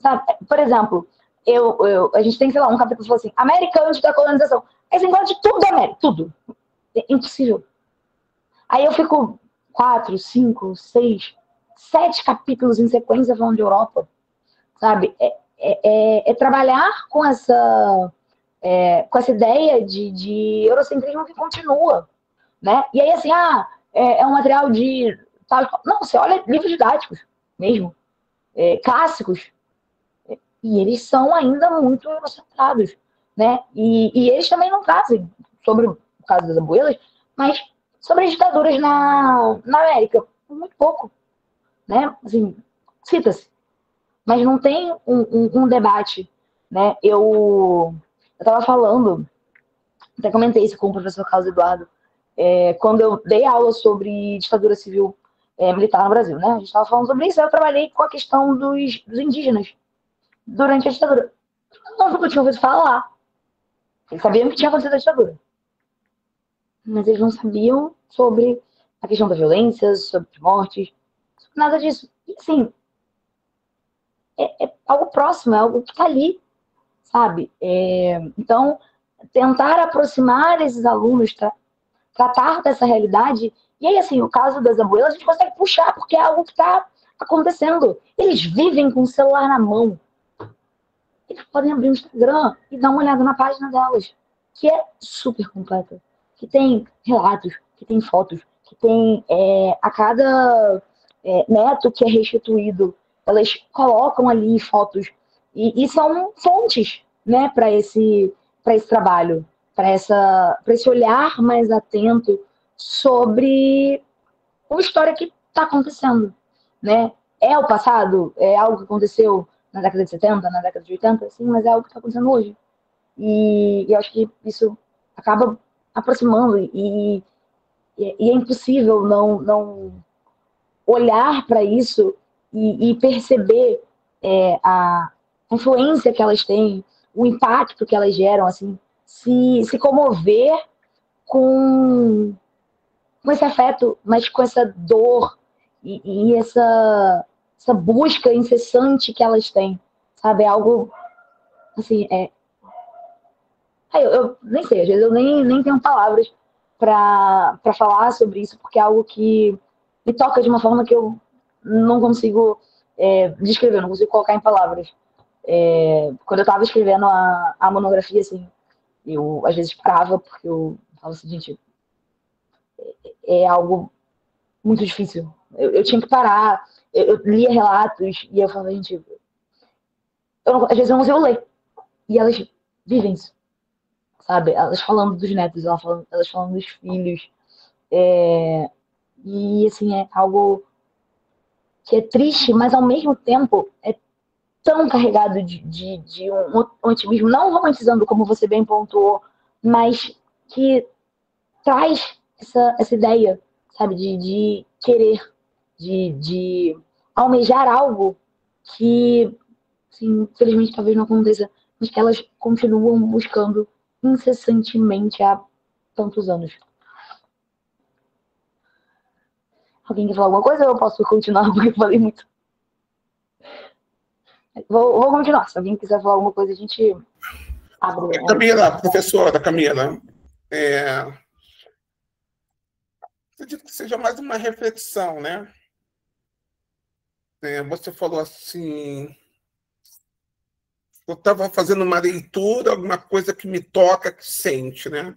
Sabe? Por exemplo, a gente tem, sei lá, um capítulo que fala assim, América antes da colonização. Aí você engole de tudo da América, tudo. É impossível. Aí eu fico 4, 5, 6, 7 capítulos em sequência falando de Europa. Sabe? Trabalhar com essa ideia de eurocentrismo que continua. Né? E aí, assim, é um material de... Não, você olha livros didáticos mesmo, clássicos, e eles são ainda muito eurocentrados, né? E eles também não trazem sobre o caso das abuelas, mas sobre as ditaduras na América, muito pouco, né? Assim, cita-se, mas não tem um debate, né? Eu estava falando, até comentei isso com o professor Carlos Eduardo, quando eu dei aula sobre ditadura civil militar no Brasil, né? A gente estava falando sobre isso, eu trabalhei com a questão dos indígenas durante a ditadura. Nunca tinha ouvido falar. Eles sabiam que tinha acontecido a ditadura, mas eles não sabiam sobre a questão da violência, sobre mortes, nada disso. E, assim, é algo próximo, é algo que está ali, sabe? Então, tentar aproximar esses alunos, tratar dessa realidade. E aí, assim, o caso das abuelas, a gente consegue puxar, porque é algo que está acontecendo. Eles vivem com o celular na mão. Eles podem abrir o Instagram e dar uma olhada na página delas, que é super completa, que tem relatos, que tem fotos, que tem a cada neto que é restituído, elas colocam ali fotos e são fontes, né, para esse trabalho, para esse olhar mais atento sobre uma história que está acontecendo, né? É o passado, é algo que aconteceu na década de 70, na década de 80, sim, mas é algo que está acontecendo hoje. E eu acho que isso acaba aproximando e é impossível não olhar para isso e perceber a influência que elas têm, o impacto que elas geram, assim, se comover com esse afeto, mas com essa dor e essa busca incessante que elas têm, sabe? É algo, assim, eu nem sei, às vezes eu nem tenho palavras para falar sobre isso, porque é algo que me toca de uma forma que eu não consigo descrever, não consigo colocar em palavras. Quando eu estava escrevendo a monografia, assim, eu às vezes parava, porque eu falava assim, gente, é algo muito difícil. Eu tinha que parar, eu lia relatos e eu falava, gente, às vezes eu não consigo ler. E elas vivem isso, sabe? Elas falando dos netos, elas falando dos filhos. E, assim, é algo que é triste, mas ao mesmo tempo é tão carregado de um otimismo, não romantizando, como você bem pontuou, mas que traz essa ideia, sabe, de querer, de almejar algo que, assim, infelizmente, talvez não aconteça, mas que elas continuam buscando incessantemente há tantos anos. Alguém quer falar alguma coisa ou eu posso continuar, porque eu falei muito? Vou continuar. Se alguém quiser falar alguma coisa, a gente abre. Camila, professora Camila, acredito que seja mais uma reflexão, né? Você falou assim, eu estava fazendo uma leitura, alguma coisa que me toca, que sente, né?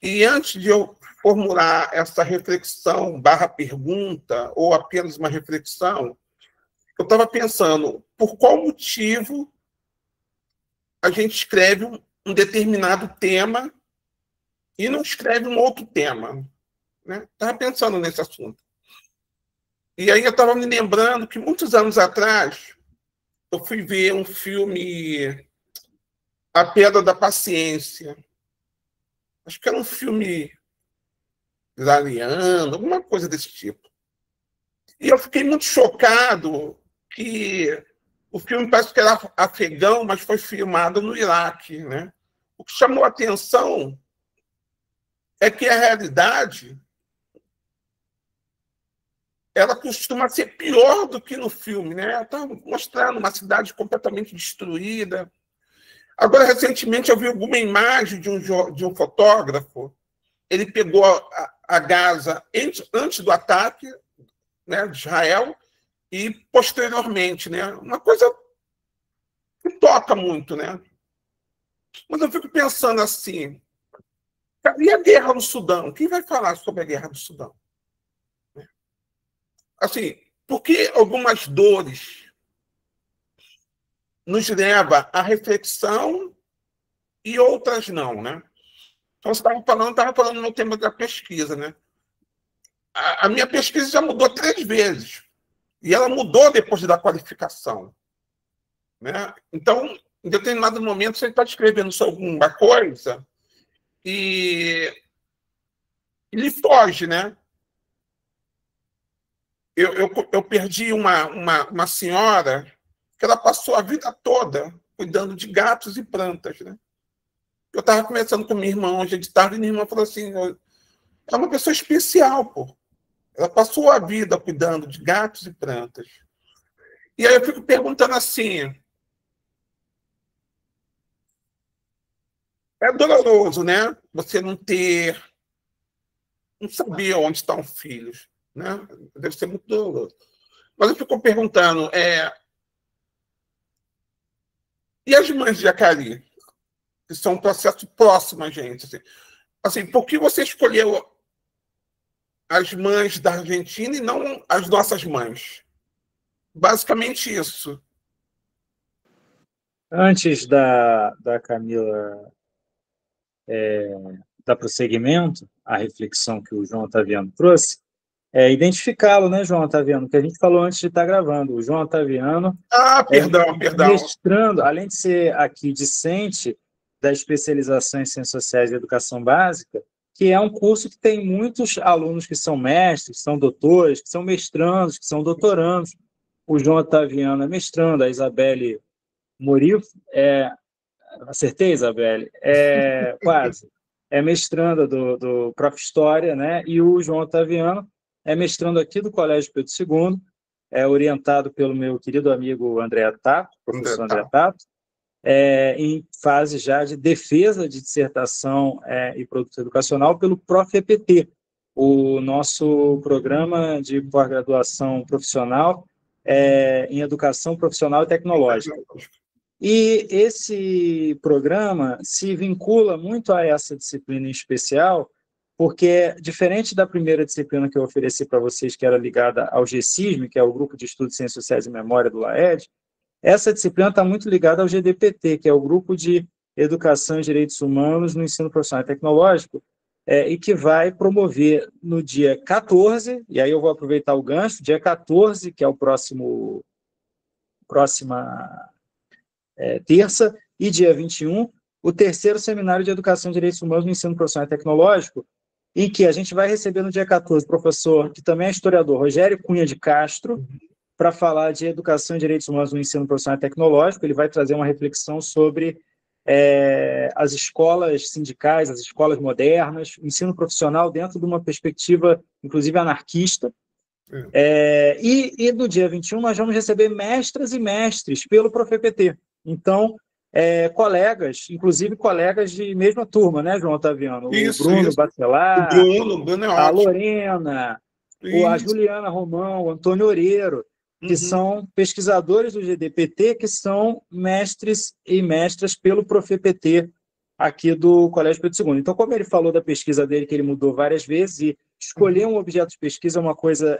E antes de eu formular essa reflexão / pergunta, ou apenas uma reflexão, eu estava pensando, por qual motivo a gente escreve um determinado tema e não escreve um outro tema, né? Estava pensando nesse assunto. E aí eu estava me lembrando que muitos anos atrás eu fui ver um filme, A Pedra da Paciência. Acho que era um filme italiano, alguma coisa desse tipo. E eu fiquei muito chocado que o filme parece que era afegão, mas foi filmado no Iraque, né? O que chamou a atenção é que a realidade ela costuma ser pior do que no filme, né? Ela está mostrando uma cidade completamente destruída. Agora, recentemente, eu vi alguma imagem de um fotógrafo. Ele pegou a Gaza antes do ataque, né, de Israel e posteriormente, né? Uma coisa que toca muito, né? Mas eu fico pensando assim, e a guerra no Sudão? Quem vai falar sobre a guerra do Sudão? Assim, porque algumas dores nos levam à reflexão e outras não, né? Então, você estava falando no tema da pesquisa, né? A minha pesquisa já mudou 3 vezes. E ela mudou depois da qualificação, né? Então, em determinado momento, você está escrevendo sobre alguma coisa e lhe foge, né? Eu perdi uma senhora que ela passou a vida toda cuidando de gatos e plantas, né? Eu estava conversando com minha irmã hoje de tarde e minha irmã falou assim, é uma pessoa especial, pô. Ela passou a vida cuidando de gatos e plantas. E aí eu fico perguntando assim, é doloroso, né? Você não saber onde estão os filhos, né? Deve ser muito doloroso. Mas eu fico perguntando, e as mães de Jacari, que são um processo próximo a gente? Assim, por que você escolheu as mães da Argentina e não as nossas mães? Basicamente isso. Antes da Camila dar prosseguimento à reflexão que o João Otaviano trouxe, identificá-lo, né, João Otaviano, que a gente falou antes de estar gravando. O João Otaviano Perdão. mestrando, além de ser aqui discente da especialização em Ciências Sociais e Educação Básica, que é um curso que tem muitos alunos que são mestres, que são doutores, que são mestrandos, que são doutorandos. O João Otaviano é mestrando, a Isabelle Morif, acertei, Isabelle? Quase. É mestranda do Prof. História, né? E o João Otaviano é mestrando aqui do Colégio Pedro II, é orientado pelo meu querido amigo André Tato, professor André Tato, em fase já de defesa de dissertação e produto educacional pelo Prof-EPT, o nosso programa de pós-graduação profissional em educação profissional e tecnológica. E esse programa se vincula muito a essa disciplina em especial, porque, diferente da primeira disciplina que eu ofereci para vocês, que era ligada ao GCISM, que é o Grupo de Estudos de Ciências Sociais e Memória do LAED, essa disciplina está muito ligada ao GDPT, que é o Grupo de Educação e Direitos Humanos no Ensino Profissional e Tecnológico, e que vai promover no dia 14, e aí eu vou aproveitar o gancho, dia 14, que é o próxima terça, e dia 21, o terceiro Seminário de Educação e Direitos Humanos no Ensino Profissional e Tecnológico, em que a gente vai receber no dia 14 o professor, que também é historiador, Rogério Cunha de Castro, para falar de Educação e Direitos Humanos no Ensino Profissional e Tecnológico. Ele vai trazer uma reflexão sobre as escolas sindicais, as escolas modernas, o ensino profissional dentro de uma perspectiva, inclusive, anarquista. E no dia 21 nós vamos receber mestras e mestres pelo Prof-EPT. Então, colegas, inclusive colegas de mesma turma, né, João Otaviano? Isso, o Bruno Bacelar, o Bruno é a ótimo. Lorena, a Juliana Romão, o Antônio Oreiro, que são pesquisadores do GDPT, que são mestres e mestras pelo Prof-EPT aqui do Colégio Pedro II. Então, como ele falou da pesquisa dele, que ele mudou várias vezes, e escolher um objeto de pesquisa é uma coisa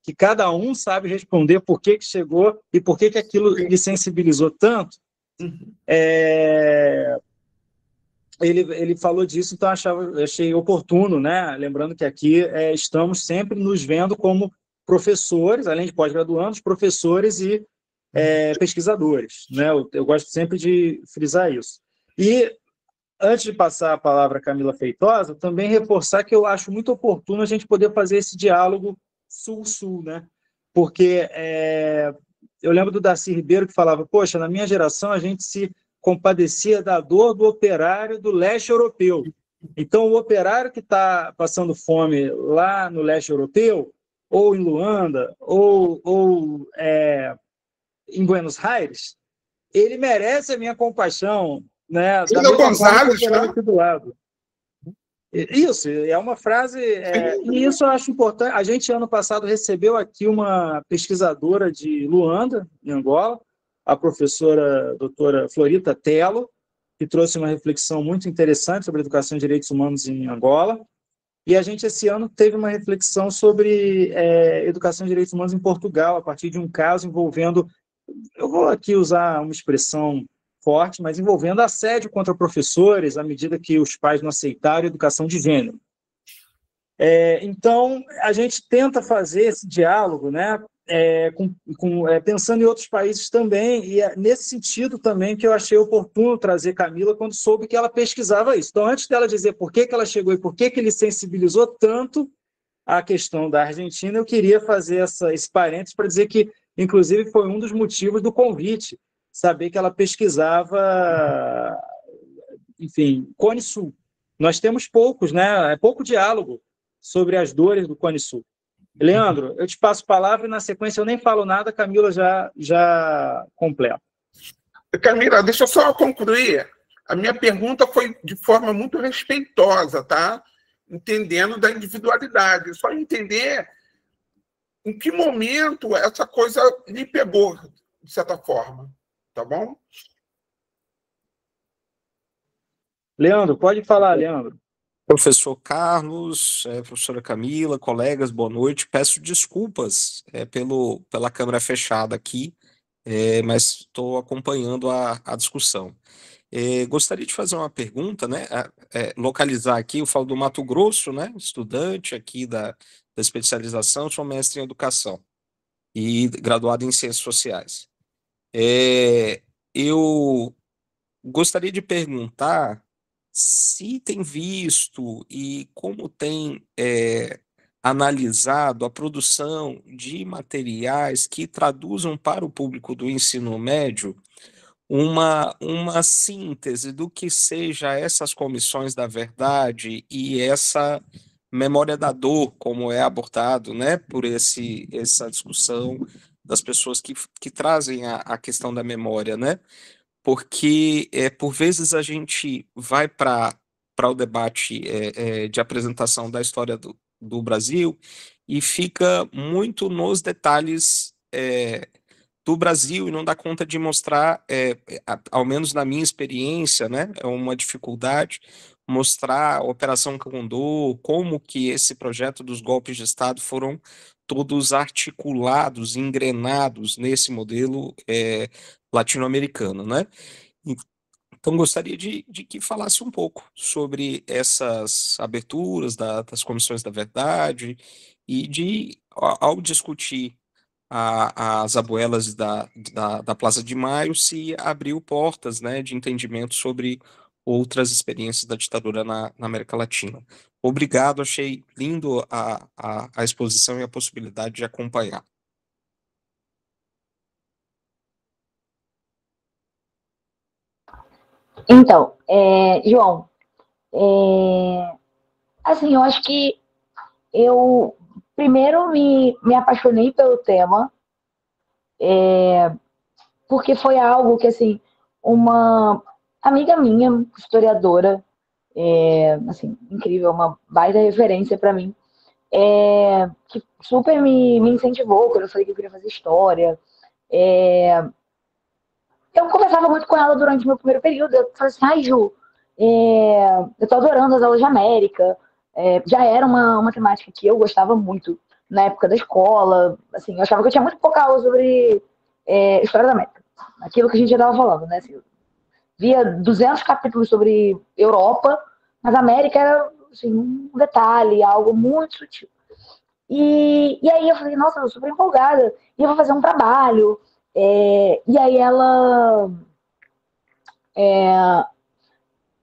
que cada um sabe responder por que chegou e por que aquilo lhe sensibilizou tanto. Ele falou disso, então achei oportuno, né? Lembrando que aqui estamos sempre nos vendo como professores, além de pós-graduandos, professores e pesquisadores, né? Eu gosto sempre de frisar isso. E, antes de passar a palavra a Camila Feitosa, também reforçar que eu acho muito oportuno a gente poder fazer esse diálogo sul-sul, né? Porque eu lembro do Darcy Ribeiro que falava, poxa, na minha geração a gente se compadecia da dor do operário do leste europeu. Então, o operário que está passando fome lá no leste europeu, ou em Luanda, ou em Buenos Aires, ele merece a minha compaixão, né? Da mesma Gonzalez, forma que aqui do lado. Isso, é uma frase... e isso eu acho importante. A gente, ano passado, recebeu aqui uma pesquisadora de Luanda, em Angola, a professora doutora Florita Tello, que trouxe uma reflexão muito interessante sobre educação e direitos humanos em Angola. E a gente, esse ano, teve uma reflexão sobre educação e direitos humanos em Portugal, a partir de um caso envolvendo... Eu vou aqui usar uma expressão forte, mas envolvendo assédio contra professores, à medida que os pais não aceitaram educação de gênero. Então, a gente tenta fazer esse diálogo, né, pensando em outros países também, e é nesse sentido também que eu achei oportuno trazer Camila quando soube que ela pesquisava isso. Então, antes dela dizer por que ela chegou e por que ele sensibilizou tanto a questão da Argentina, eu queria fazer esse parênteses para dizer que, inclusive, foi um dos motivos do convite, saber que ela pesquisava, enfim, Cone Sul. Nós temos poucos, né? É pouco diálogo sobre as dores do Cone Sul. Leandro, eu te passo a palavra e, na sequência, eu nem falo nada, a Camila já completa. Camila, deixa eu só concluir. A minha pergunta foi de forma muito respeitosa, tá? Entendendo da individualidade. Só entender em que momento essa coisa lhe pegou, de certa forma. Tá bom? Leandro, pode falar, Leandro. Professor Carlos, professora Camila, colegas, boa noite. Peço desculpas pela câmera fechada aqui, mas estou acompanhando a discussão. Gostaria de fazer uma pergunta, né? Localizar aqui, eu falo do Mato Grosso, né? Estudante aqui da especialização, sou mestre em educação e graduado em ciências sociais. Eu gostaria de perguntar se tem visto e como tem analisado a produção de materiais que traduzam para o público do ensino médio uma síntese do que seja essas comissões da verdade e essa memória da dor, como é abordado, né, por essa discussão das pessoas que trazem a questão da memória, né? Porque por vezes a gente vai para o debate de apresentação da história do Brasil e fica muito nos detalhes do Brasil e não dá conta de mostrar, ao menos na minha experiência, né, é uma dificuldade mostrar a Operação Condor, como que esse projeto dos golpes de Estado foram todos articulados, engrenados nesse modelo latino-americano, né? Então, gostaria de que falasse um pouco sobre essas aberturas das comissões da verdade e ao discutir as abuelas da Plaza de Maio, se abriu portas, né, de entendimento sobre outras experiências da ditadura na América Latina. Obrigado, achei lindo a exposição e a possibilidade de acompanhar. Então, João, assim, eu acho que eu primeiro me apaixonei pelo tema, porque foi algo que, assim, uma amiga minha, historiadora, assim, incrível, uma baita referência para mim, que super me incentivou quando eu falei que eu queria fazer história. Eu conversava muito com ela durante o meu primeiro período. Eu falei assim, ai, Ju, eu tô adorando as aulas de América. Já era uma temática que eu gostava muito na época da escola. Assim, eu achava que eu tinha muito pouca aula sobre história da América. Aquilo que a gente já estava falando, né? Assim, via 200 capítulos sobre Europa, mas a América era assim, um detalhe, algo muito sutil. E aí eu falei, nossa, eu tô super empolgada. E eu vou fazer um trabalho. E aí ela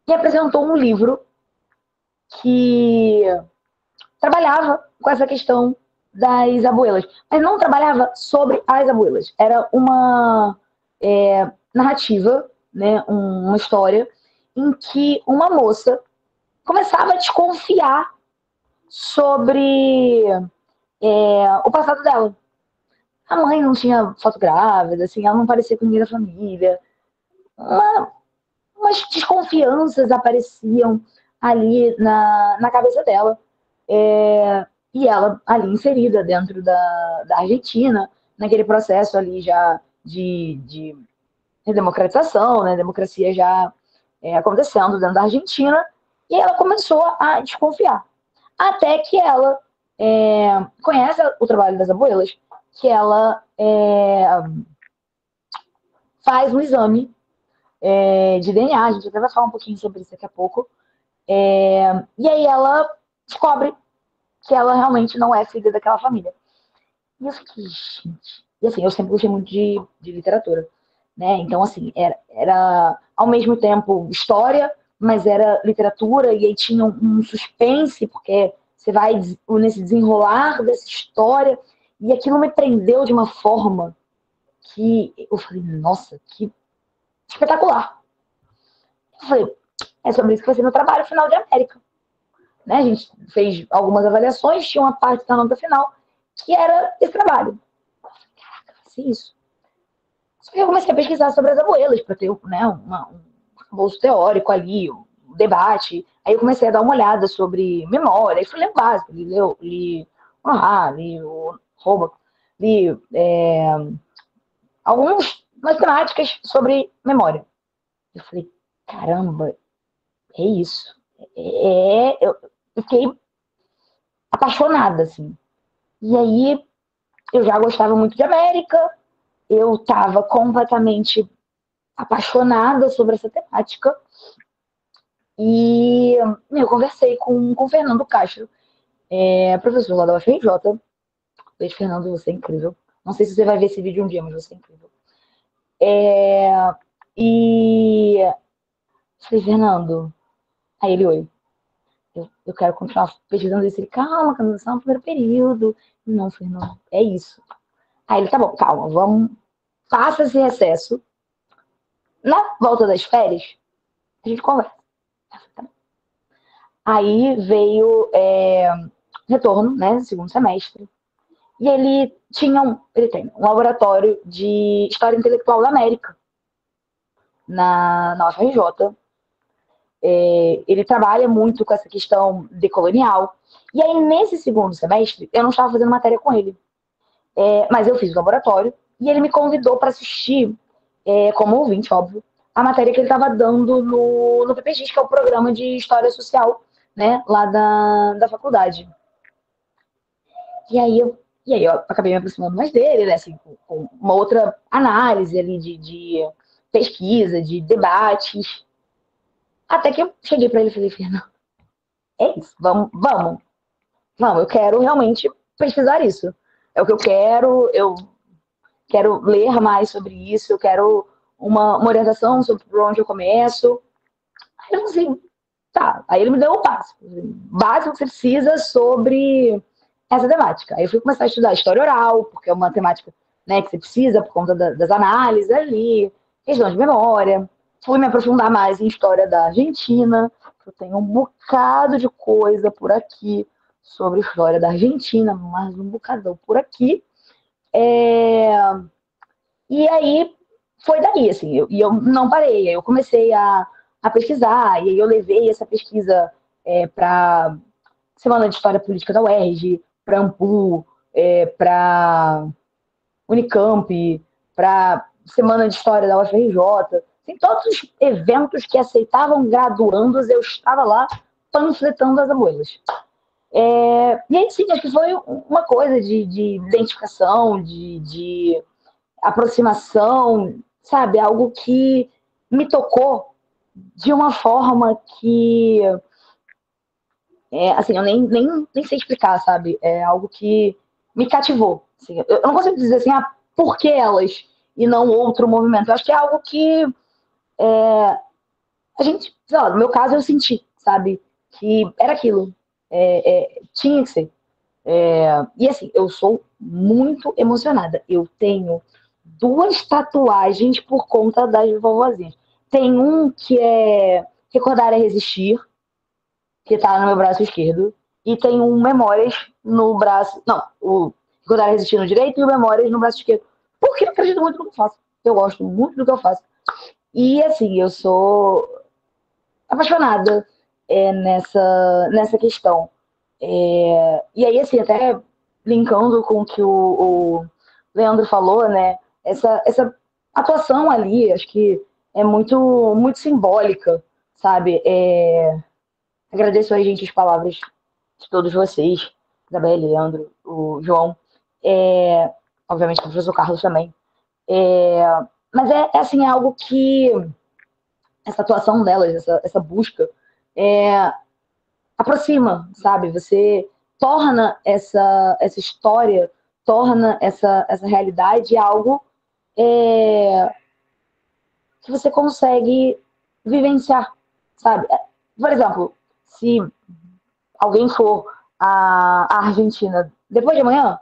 me apresentou um livro que trabalhava com essa questão das abuelas, mas não trabalhava sobre as abuelas. Era uma narrativa, né, uma história em que uma moça começava a desconfiar sobre o passado dela. A mãe não tinha foto grávida, assim, ela não parecia com ninguém da família. Umas desconfianças apareciam ali na cabeça dela. E ela ali inserida dentro da Argentina, naquele processo ali já de democratização, né? Democracia já acontecendo dentro da Argentina. E ela começou a desconfiar. Até que ela conhece o trabalho das abuelas, que ela faz um exame de DNA, a gente até vai falar um pouquinho sobre isso daqui a pouco, e aí ela descobre que ela realmente não é filha daquela família. E eu fiquei, gente... E assim, eu sempre gostei muito de literatura, né? Então, assim, era ao mesmo tempo história, mas era literatura, e aí tinha um suspense, porque você vai nesse desenrolar dessa história, e aquilo me prendeu de uma forma que eu falei, nossa, que espetacular. Eu falei, é sobre isso que vai ser meu trabalho final de América. né? A gente fez algumas avaliações, tinha uma parte da nota final que era esse trabalho. Caraca, vai ser isso. Só que eu comecei a pesquisar sobre as abuelas, para ter, né, um bolso teórico ali, um debate. Aí eu comecei a dar uma olhada sobre memória, e fui ler o básico, li o Nohar, li o Roba, li algumas matemáticas sobre memória. Eu falei, caramba, é isso. Eu fiquei apaixonada, assim. E aí, eu já gostava muito de América, eu estava completamente apaixonada sobre essa temática. E eu conversei com o Fernando Castro, professor lá da UFRJ. Beijo, Fernando, você é incrível. Não sei se você vai ver esse vídeo um dia, mas você é incrível. E falei, Fernando, aí ele, oi, eu quero continuar pesquisando isso. Ele, calma, Camila, só no primeiro período. Não, Fernando, é isso. Aí ele, tá bom, calma, vamos, faça esse recesso. Na volta das férias, a gente conversa. Tá. Aí veio retorno, né, segundo semestre. E ele tem um laboratório de História Intelectual da América na UFRJ. Ele trabalha muito com essa questão decolonial. E aí, nesse segundo semestre, eu não estava fazendo matéria com ele. Mas eu fiz o laboratório e ele me convidou para assistir, como ouvinte, óbvio, a matéria que ele estava dando no PPX, que é o Programa de História Social, né, lá da faculdade. E aí eu acabei me aproximando mais dele, né, assim, com uma outra análise ali de pesquisa, de debates. Até que eu cheguei para ele e falei, Fernando, é isso, vamos, eu quero realmente pesquisar isso. É o que eu quero ler mais sobre isso, eu quero uma orientação sobre por onde eu começo. Aí eu falei, tá. Aí ele me deu o básico que você precisa sobre essa temática. Aí eu fui começar a estudar história oral, porque é uma temática, né, que você precisa por conta das análises ali, questão de memória. Fui me aprofundar mais em história da Argentina. Eu tenho um bocado de coisa por aqui sobre história da Argentina, mais um bocadão por aqui. E aí foi daí, assim, eu não parei. Aí eu comecei a pesquisar, e aí eu levei essa pesquisa para Semana de História Política da UERJ, para Ampul, para Unicamp, para Semana de História da UFRJ. Assim, todos os eventos que aceitavam graduandos, eu estava lá panfletando as abuelas. E aí, sim, acho que foi uma coisa de identificação, de aproximação, sabe? Algo que me tocou de uma forma que, assim, eu nem sei explicar, sabe? É algo que me cativou. Assim, eu não consigo dizer assim, por que elas e não outro movimento? Eu acho que é algo que a gente, sei lá, no meu caso, eu senti, sabe? Que era aquilo. Tinha que ser. E assim, eu sou muito emocionada. Eu tenho 2 tatuagens por conta das vovozinhas. Tem um que é Recordar é Resistir, que tá no meu braço esquerdo, e tem um Memórias no braço. Não, o Recordar é Resistir no direito e o Memórias no braço esquerdo. Porque eu acredito muito no que eu faço. Eu gosto muito do que eu faço. E assim, eu sou apaixonada nessa questão. E aí, assim, até linkando com o que o Leandro falou, né? Essa atuação ali, acho que é muito, muito simbólica, sabe? Agradeço as gentis palavras de todos vocês, Isabelle, Leandro, o João, obviamente o professor Carlos também. Mas assim, algo que essa atuação delas, essa busca, aproxima, sabe? Você torna essa história, torna essa realidade algo que você consegue vivenciar, sabe? Por exemplo, se alguém for à Argentina depois de amanhã,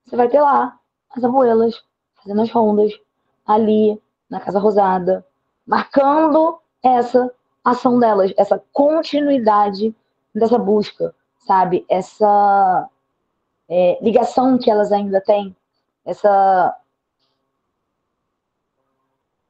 você vai ter lá as abuelas fazendo as rondas ali na Casa Rosada, marcando essa ação delas, essa continuidade dessa busca, sabe? Essa ligação que elas ainda têm, essa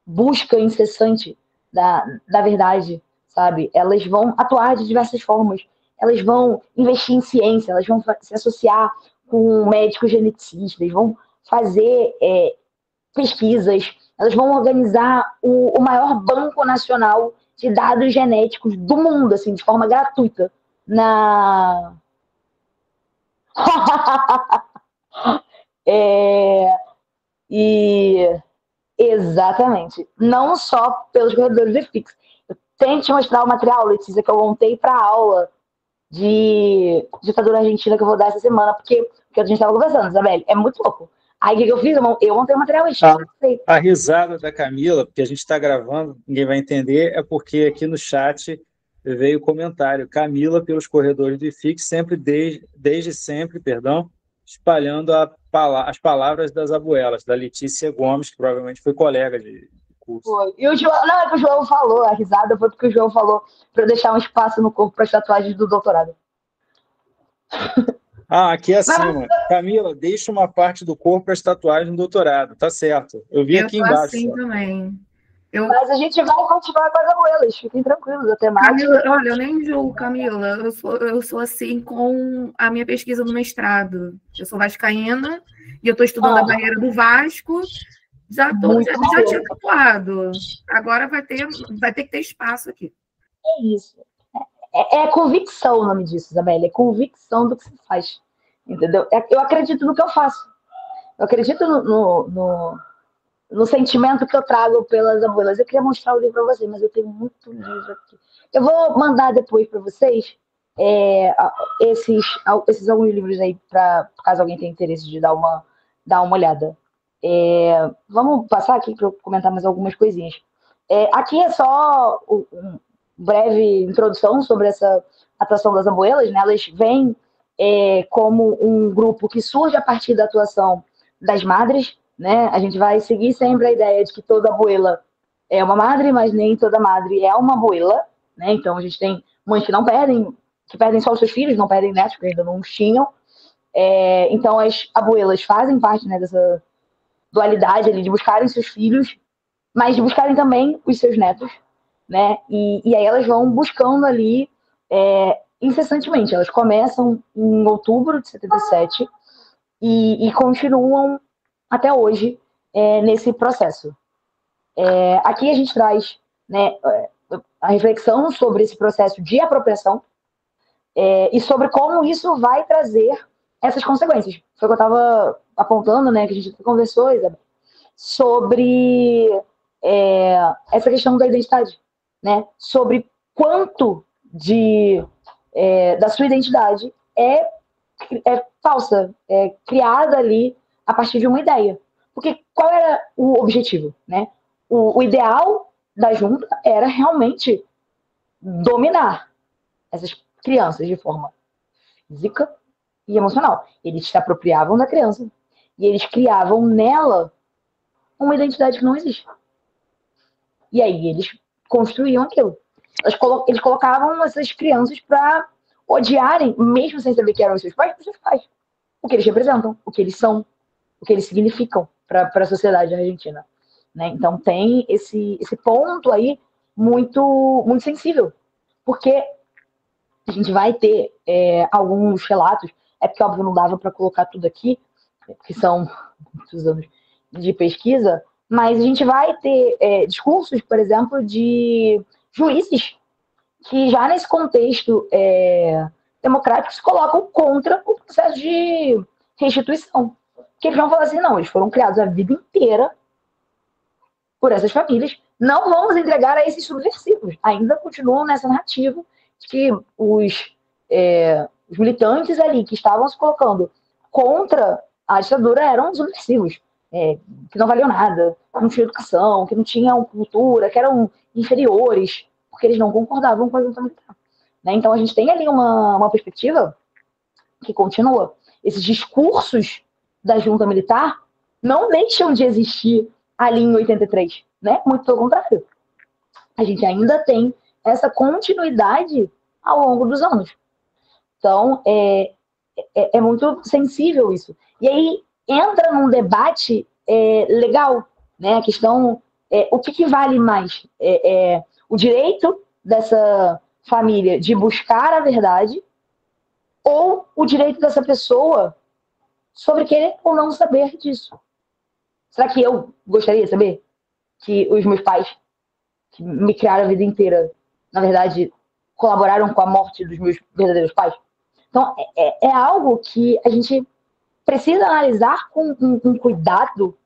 busca incessante da verdade, sabe? Elas vão atuar de diversas formas. Elas vão investir em ciência, elas vão se associar com médicos geneticistas, vão fazer pesquisas, elas vão organizar o maior banco nacional de dados genéticos do mundo, assim, de forma gratuita. E exatamente. Não só pelos corredores de FIX. Eu tenho que te mostrar o material, Letícia, que eu montei para a aula de ditadura argentina que eu vou dar essa semana, porque a gente estava conversando, Isabelle, é muito louco. Aí o que eu fiz? Eu montei o material. A risada da Camila, porque a gente está gravando, ninguém vai entender, é porque aqui no chat veio o comentário: Camila pelos corredores do IFIX, sempre desde sempre, espalhando as palavras das abuelas, da Letícia Gomes, que provavelmente foi colega de curso. Foi. E o João, não, é que o João falou, a risada foi porque o João falou para eu deixar um espaço no corpo para as tatuagens do doutorado. Aqui acima. Camila, deixa uma parte do corpo para as tatuagens no doutorado, tá certo. Eu vi aqui embaixo. Assim também. Mas a gente vai continuar com as abuelas, fiquem tranquilos, até mais. Camila, olha, eu nem julgo, Camila. Eu sou assim com a minha pesquisa no mestrado. Eu sou vascaína e eu estou estudando a barreira do Vasco. Já tinha tatuado. Agora vai ter que ter espaço aqui. É isso. É convicção o nome disso, Isabelle. É convicção do que se faz. Entendeu? Eu acredito no que eu faço. Eu acredito no sentimento que eu trago pelas abuelas. Eu queria mostrar o livro para vocês, mas eu tenho muito livro aqui. Eu vou mandar depois para vocês esses alguns livros aí, caso alguém tenha interesse de dar uma olhada. Vamos passar aqui para eu comentar mais algumas coisinhas. Aqui é só uma breve introdução sobre essa atuação das abuelas, né? Elas vêm como um grupo que surge a partir da atuação das madres, né? A gente vai seguir sempre a ideia de que toda abuela é uma madre, mas nem toda madre é uma abuela, né? Então a gente tem mães que perdem só os seus filhos, não perdem netos, porque ainda não os tinham. Então as abuelas fazem parte, né, dessa dualidade ali de buscarem seus filhos, mas de buscarem também os seus netos, né? E aí elas vão buscando ali incessantemente. Elas começam em outubro de 77 e continuam até hoje nesse processo. Aqui a gente traz, né, a reflexão sobre esse processo de apropriação e sobre como isso vai trazer essas consequências. Foi o que eu estava apontando, né, que a gente conversou, Isabel, sobre essa questão da identidade, né, sobre quanto da sua identidade é falsa, criada ali a partir de uma ideia. Porque qual era o objetivo, né? O ideal da junta era realmente dominar essas crianças de forma física e emocional. Eles se apropriavam da criança e eles criavam nela uma identidade que não existe. E aí eles construíam aquilo. Eles colocavam essas crianças para odiarem, mesmo sem saber que eram os seus pais, o que eles representam, o que eles são, o que eles significam para a sociedade argentina, né? Então tem esse ponto aí muito, muito sensível, porque a gente vai ter alguns relatos, porque óbvio não dava para colocar tudo aqui, que são muitos anos de pesquisa, mas a gente vai ter discursos, por exemplo, de juízes que já nesse contexto democrático se colocam contra o processo de restituição. Porque eles vão falar assim, não, eles foram criados a vida inteira por essas famílias, não vamos entregar a esses subversivos. Ainda continuam nessa narrativa de que os militantes ali que estavam se colocando contra a ditadura eram subversivos, que não valiam nada, que não tinham educação, que não tinham cultura, que eram inferiores, porque eles não concordavam com a junta militar, né? Então a gente tem ali uma perspectiva que continua. Esses discursos da junta militar não deixam de existir ali em 83, né? Muito pelo contrário. A gente ainda tem essa continuidade ao longo dos anos, Então, é muito sensível isso. E aí entra num debate legal, né? A questão, o que vale mais? O direito dessa família de buscar a verdade ou o direito dessa pessoa sobre querer ou não saber disso? Será que eu gostaria de saber que os meus pais, que me criaram a vida inteira, na verdade, colaboraram com a morte dos meus verdadeiros pais? Então, é algo que a gente precisa analisar com um cuidado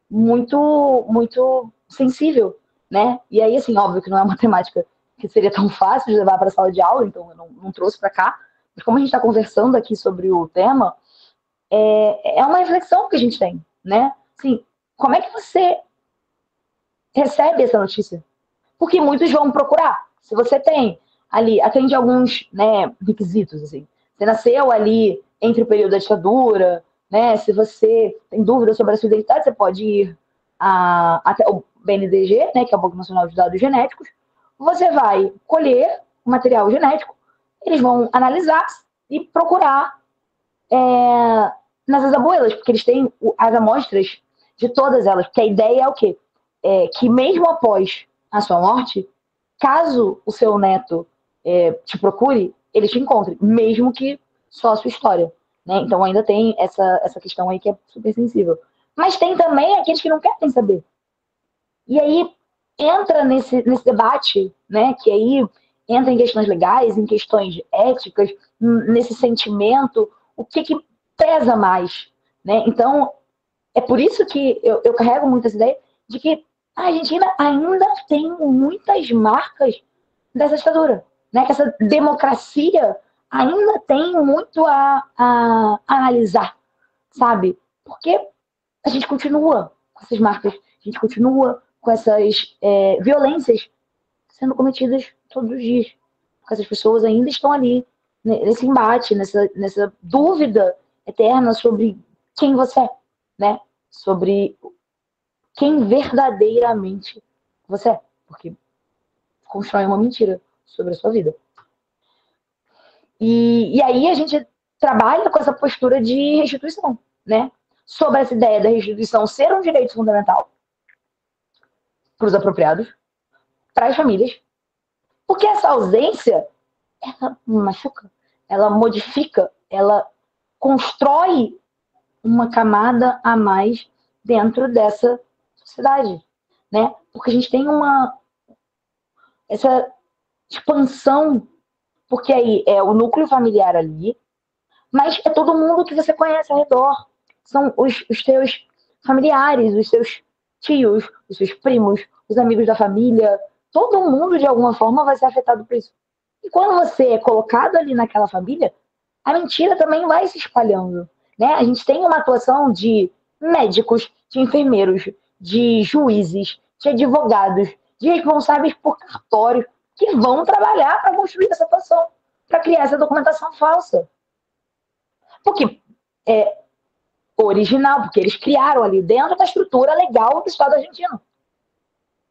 muito, muito sensível, né? E aí, assim, óbvio que não é uma temática que seria tão fácil de levar para a sala de aula, então eu não trouxe para cá. Mas como a gente está conversando aqui sobre o tema, é uma reflexão que a gente tem, né? Assim, como é que você recebe essa notícia? Porque muitos vão procurar. Se você tem ali, atende alguns, né, requisitos, assim. Você nasceu ali entre o período da ditadura, né? Se você tem dúvida sobre a sua identidade, você pode ir até o BNDG, né, que é o Banco Nacional de Dados Genéticos. Você vai colher o material genético, eles vão analisar e procurar nessas abuelas, porque eles têm as amostras de todas elas, porque a ideia é o quê? Que mesmo após a sua morte, caso o seu neto te procure, ele te encontre, mesmo que só a sua história, né? Então ainda tem essa questão aí que é super sensível. Mas tem também aqueles que não querem saber. E aí entra nesse debate, né? Que aí entra em questões legais, em questões éticas, nesse sentimento, o que pesa mais, né? Então, é por isso que eu carrego muito essa ideia de que a Argentina ainda tem muitas marcas dessa ditadura, né? Que essa democracia ainda tem muito a analisar, sabe? Porque a gente continua com essas marcas, a gente continua com essas violências sendo cometidas todos os dias. Porque essas pessoas ainda estão ali, nesse embate, nessa dúvida eterna sobre quem você é, né? Sobre quem verdadeiramente você é. Porque constrói uma mentira sobre a sua vida. E aí a gente trabalha com essa postura de restituição, né? Sobre essa ideia da restituição ser um direito fundamental para os apropriados, para as famílias, porque essa ausência, ela machuca, ela modifica, ela constrói uma camada a mais dentro dessa sociedade, né? Porque a gente tem essa expansão, porque aí é o núcleo familiar ali, mas é todo mundo que você conhece ao redor. São os teus familiares, os seus tios, os seus primos, os amigos da família. Todo mundo, de alguma forma, vai ser afetado por isso. E quando você é colocado ali naquela família, a mentira também vai se espalhando, né? A gente tem uma atuação de médicos, de enfermeiros, de juízes, de advogados, de responsáveis por cartório, que vão trabalhar para construir essa atuação, para criar essa documentação falsa. Porque é original, porque eles criaram ali dentro da estrutura legal do Estado argentino.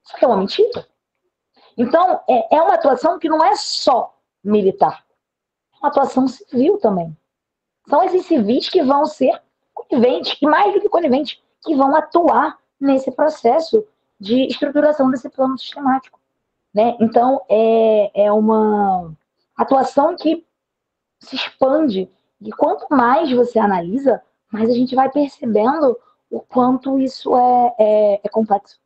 Só que é uma mentira. Então, é uma atuação que não é só militar, é uma atuação civil também. São esses civis que vão ser coniventes, e mais do que coniventes, que vão atuar nesse processo de estruturação desse plano sistemático, né? Então, é uma atuação que se expande, e quanto mais você analisa, mais a gente vai percebendo o quanto isso é complexo,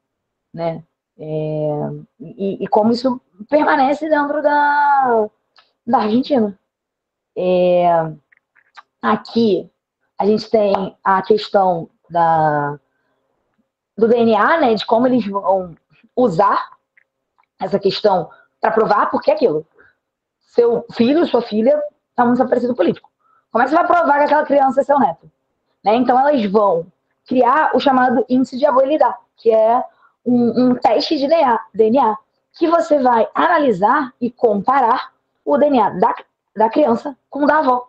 né? E como isso permanece dentro da Argentina. Aqui a gente tem a questão do DNA, né, de como eles vão usar essa questão para provar, porque é aquilo. Seu filho, sua filha está muito desaparecido político. Como é que você vai provar que aquela criança é seu neto? Né? Então elas vão criar o chamado índice de abuelidade, que é um teste de DNA, que você vai analisar e comparar o DNA da criança com o da avó.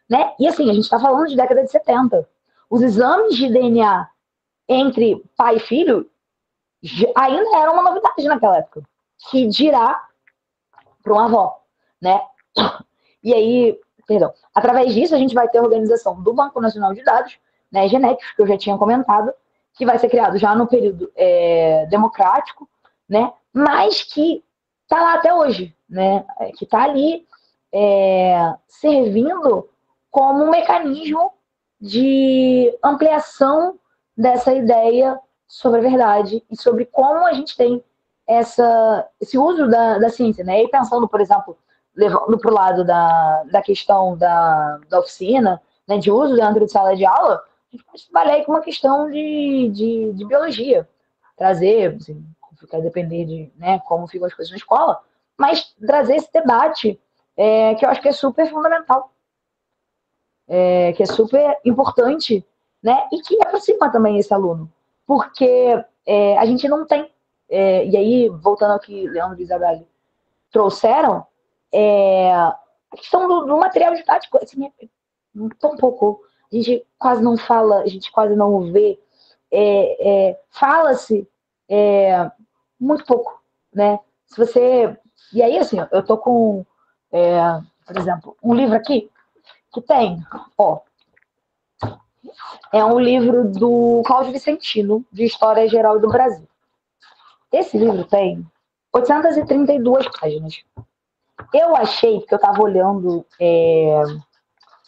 Né? E assim, a gente está falando de década de 70. Os exames de DNA entre pai e filho ainda eram uma novidade naquela época, que dirá para uma avó, né? E aí Perdão. Através disso, a gente vai ter a organização do Banco Nacional de Dados, né, genéticos, que eu já tinha comentado, que vai ser criado já no período democrático, né, mas que está lá até hoje, né, que está ali servindo como um mecanismo de ampliação dessa ideia sobre a verdade e sobre como a gente tem esse uso da ciência, né? E pensando, por exemplo, levando para o lado da questão da oficina, né, de uso dentro de sala de aula, a gente pode trabalhar aí com uma questão de biologia, trazer, assim, vai depender de, né, como ficam as coisas na escola, mas trazer esse debate que eu acho que é super fundamental, que é super importante, né, e que aproxima também esse aluno, porque a gente não tem, e aí, voltando ao que Leandro e Isabel trouxeram, a questão do material didático, assim, é tão pouco, a gente quase não fala, a gente quase não vê, fala-se muito pouco, né? Se você... E aí, assim, eu tô com, por exemplo, um livro aqui que tem, ó, é um livro do Cláudio Vicentino, de História Geral do Brasil. Esse livro tem 832 páginas. Eu achei, porque eu estava olhando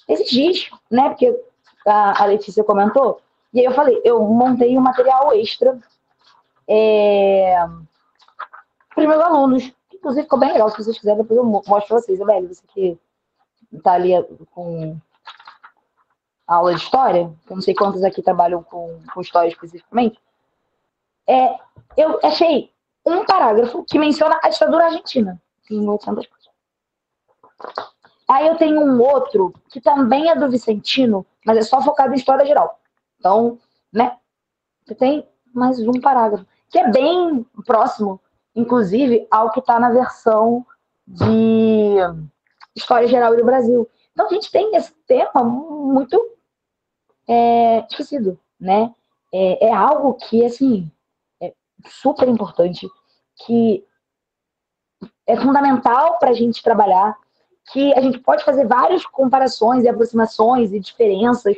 esses dias, né? Porque a Letícia comentou, e aí eu falei, eu montei um material extra para os meus alunos. Inclusive ficou bem legal, se vocês quiserem, depois eu mostro para vocês. Isabel, você que está ali com aula de história, eu não sei quantos aqui trabalham com história especificamente, eu achei um parágrafo que menciona a ditadura argentina, em 800 páginas. Aí eu tenho um outro, que também é do Vicentino, mas é só focado em história geral. Então, né, você tem mais um parágrafo, que é bem próximo, inclusive, ao que está na versão de História Geral do Brasil. Então, a gente tem esse tema muito esquecido, né? É algo que, assim, é super importante, que é fundamental para a gente trabalhar, que a gente pode fazer várias comparações e aproximações e diferenças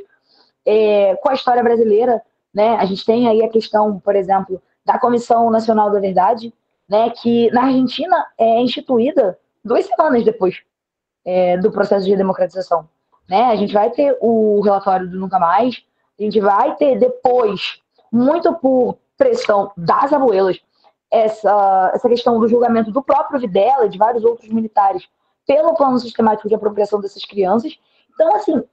com a história brasileira, né? A gente tem aí a questão, por exemplo, da Comissão Nacional da Verdade, né? Que na Argentina é instituída 2 semanas depois do processo de redemocratização, né? A gente vai ter o relatório do Nunca Mais, a gente vai ter depois, muito por pressão das abuelas, essa questão do julgamento do próprio Videla e de vários outros militares pelo plano sistemático de apropriação dessas crianças. Então, assim,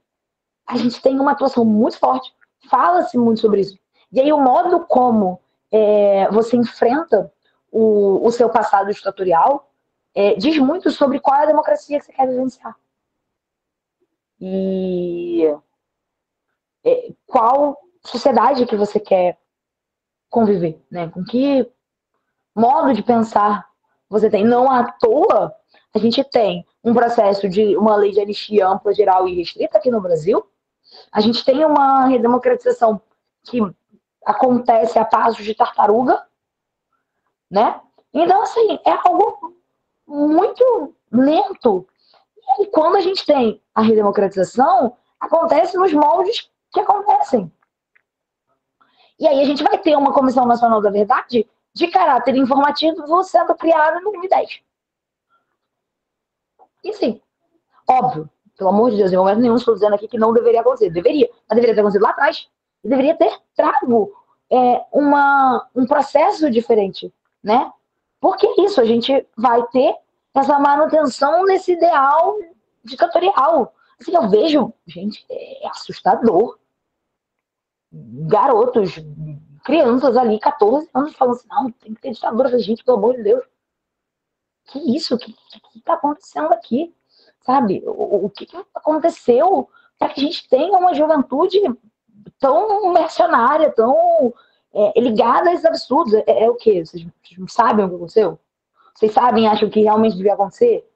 a gente tem uma atuação muito forte, fala-se muito sobre isso. E aí o modo como você enfrenta o seu passado ditatorial diz muito sobre qual é a democracia que você quer vivenciar. E qual sociedade que você quer conviver, né? Com que modo de pensar você tem. Não à toa, a gente tem um processo de uma lei de anistia ampla, geral e restrita aqui no Brasil. A gente tem uma redemocratização que acontece a passos de tartaruga, né? Então, assim, é algo muito lento. E quando a gente tem a redemocratização, acontece nos moldes que acontecem. E aí a gente vai ter uma Comissão Nacional da Verdade de caráter informativo sendo criada em 2010. E sim, óbvio, pelo amor de Deus, em momento nenhum estou dizendo aqui que não deveria acontecer. Deveria, mas deveria ter acontecido lá atrás. E deveria ter trago um processo diferente, né? Porque isso, a gente vai ter essa manutenção nesse ideal ditatorial. Assim, eu vejo, gente, é assustador. Garotos, crianças ali, 14 anos, falando assim, não, tem que ter ditadura, gente, pelo amor de Deus. Que isso? O que está acontecendo aqui? Sabe? O que aconteceu para que a gente tenha uma juventude tão mercenária, tão ligada a esses absurdos? É o quê? Vocês não sabem o que aconteceu? Vocês sabem, acham que realmente devia acontecer?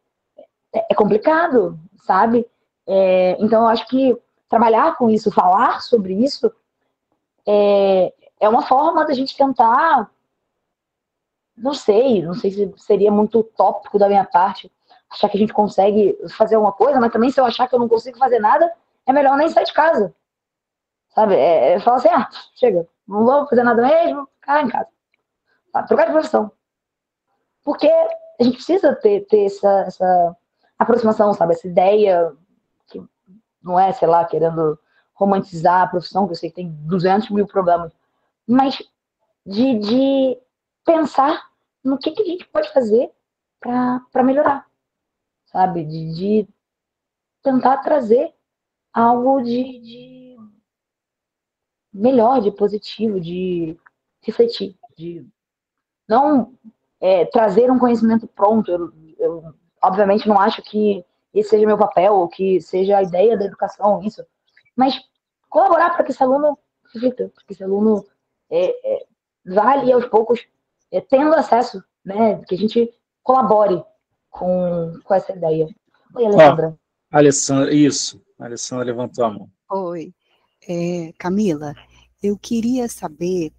É complicado, sabe? Então, eu acho que trabalhar com isso, falar sobre isso, é uma forma da gente tentar, não sei se seria muito utópico da minha parte, achar que a gente consegue fazer alguma coisa, mas também se eu achar que eu não consigo fazer nada, é melhor nem sair de casa. Sabe? Falar assim, chega, não vou fazer nada mesmo, ficar em casa. Sabe? Trocar de profissão. Porque a gente precisa ter essa aproximação, sabe? Essa ideia que não é, sei lá, querendo romantizar a profissão, que eu sei que tem 200 mil problemas, mas de pensar no que a gente pode fazer para melhorar, sabe? De tentar trazer algo de melhor, de positivo, de refletir, de não trazer um conhecimento pronto. Eu, obviamente, não acho que esse seja meu papel, ou que seja a ideia da educação, isso, mas colaborar para que esse aluno reflita, para que esse aluno vá ali aos poucos tendo acesso, né, que a gente colabore com essa ideia. Oi, Alessandra. Alessandra, isso. A Alessandra levantou a mão. Oi. Camila, eu queria saber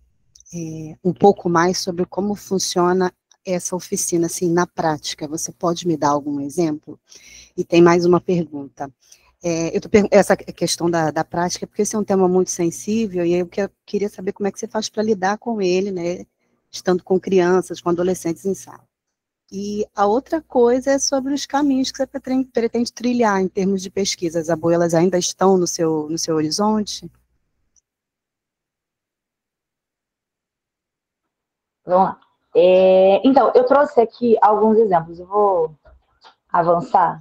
um pouco mais sobre como funciona essa oficina, assim, na prática. Você pode me dar algum exemplo? E tem mais uma pergunta. Essa questão da prática, porque esse é um tema muito sensível, e eu queria saber como é que você faz para lidar com ele, né, estando com crianças, com adolescentes em sala. E a outra coisa é sobre os caminhos que você pretende trilhar em termos de pesquisa. As abuelas ainda estão no seu horizonte? Vamos lá. Então, eu trouxe aqui alguns exemplos. Eu vou avançar.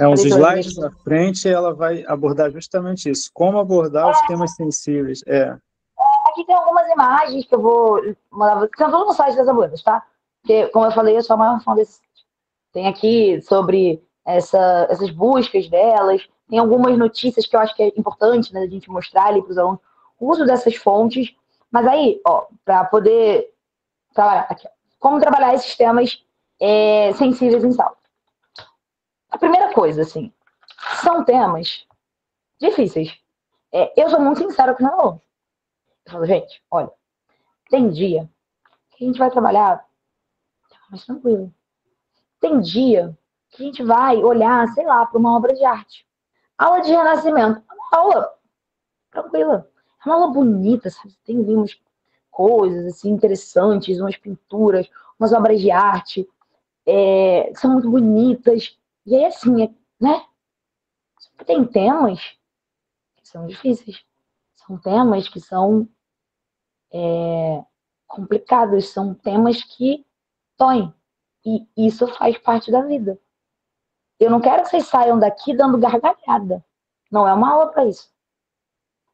Uns slides na frente, ela vai abordar justamente isso. Como abordar os temas sensíveis. Aqui tem algumas imagens que eu vou mandar. Tem tudo no site das abuelas, tá? Porque, como eu falei, eu sou a maior fã desse site. Tem aqui sobre essas buscas delas. Tem algumas notícias que eu acho que é importante, né, a gente mostrar ali para os alunos o uso dessas fontes. Mas aí, para poder trabalhar aqui, como trabalhar esses temas sensíveis em sala. A primeira coisa, assim, são temas difíceis. Eu sou muito sincera com o meu aluno. Eu falo, gente, olha, tem dia que a gente vai trabalhar mais tranquilo. Tem dia que a gente vai olhar, sei lá, para uma obra de arte. Aula de renascimento. É uma aula tranquila. É uma aula bonita, sabe? Tem umas coisas assim, interessantes, umas pinturas, umas obras de arte que são muito bonitas. E aí, assim, né? Tem temas que são difíceis. São temas que são complicados. São temas que doem. E isso faz parte da vida. Eu não quero que vocês saiam daqui dando gargalhada. Não é uma aula para isso.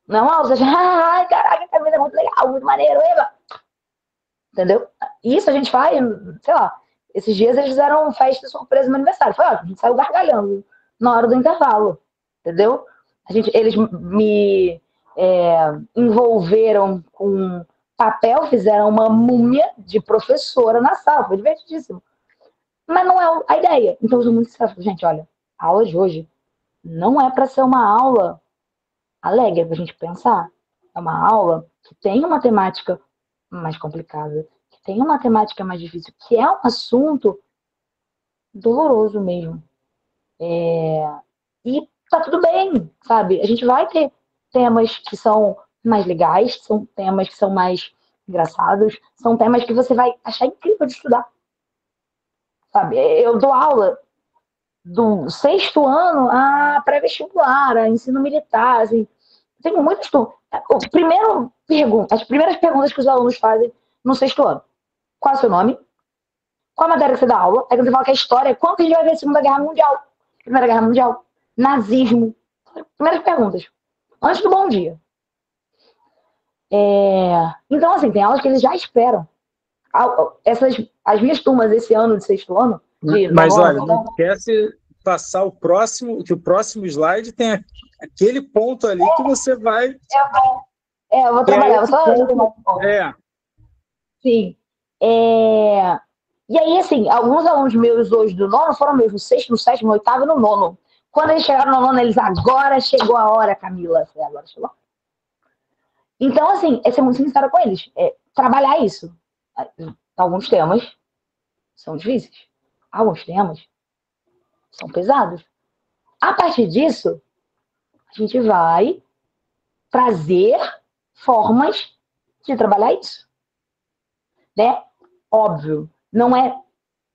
Não é uma aula. Você ai, caraca, a vida é muito legal, muito maneiro. Eba. Entendeu? Isso a gente faz, sei lá. Esses dias eles fizeram festa surpresa no meu aniversário. Foi ótimo, a gente saiu gargalhando na hora do intervalo. Entendeu? Eles me envolveram com papel, fizeram uma múmia de professora na sala. Foi divertidíssimo. Mas não é a ideia. Então eu sou muito sincera. Gente, olha, a aula de hoje não é para ser uma aula alegre para a gente pensar. É uma aula que tem uma temática mais complicada, que tem uma temática mais difícil, que é um assunto doloroso mesmo. E tá tudo bem, sabe? A gente vai ter temas que são mais legais, são temas que são mais engraçados, são temas que você vai achar incrível de estudar. Sabe? Eu dou aula do 6º ano a pré-vestibular, a ensino militar, assim. Tenho muitos estudo. As primeiras perguntas que os alunos fazem no 6º ano. Qual é o seu nome? Qual a matéria que você dá aula? Aí quando você fala que é história, quando que a gente vai ver a Segunda Guerra Mundial? Primeira Guerra Mundial? Nazismo? Primeiras perguntas. Antes do bom dia. Então, assim, tem aulas que eles já esperam. As minhas turmas esse ano de 6º ano... Mas olha, não esquece passar o próximo slide tem aquele ponto ali que você vai... Eu vou trabalhar. Sim. E aí, assim, alguns alunos meus hoje do nono foram mesmo no 6º, no 7º, no 8º e no nono. Quando eles chegaram no nono, eles, agora chegou a hora, Camila. Agora chegou. Então, assim, é ser muito sincera com eles. Trabalhar isso. Alguns temas são difíceis. Alguns temas são pesados. A partir disso, a gente vai trazer formas de trabalhar isso. Né? Óbvio, não é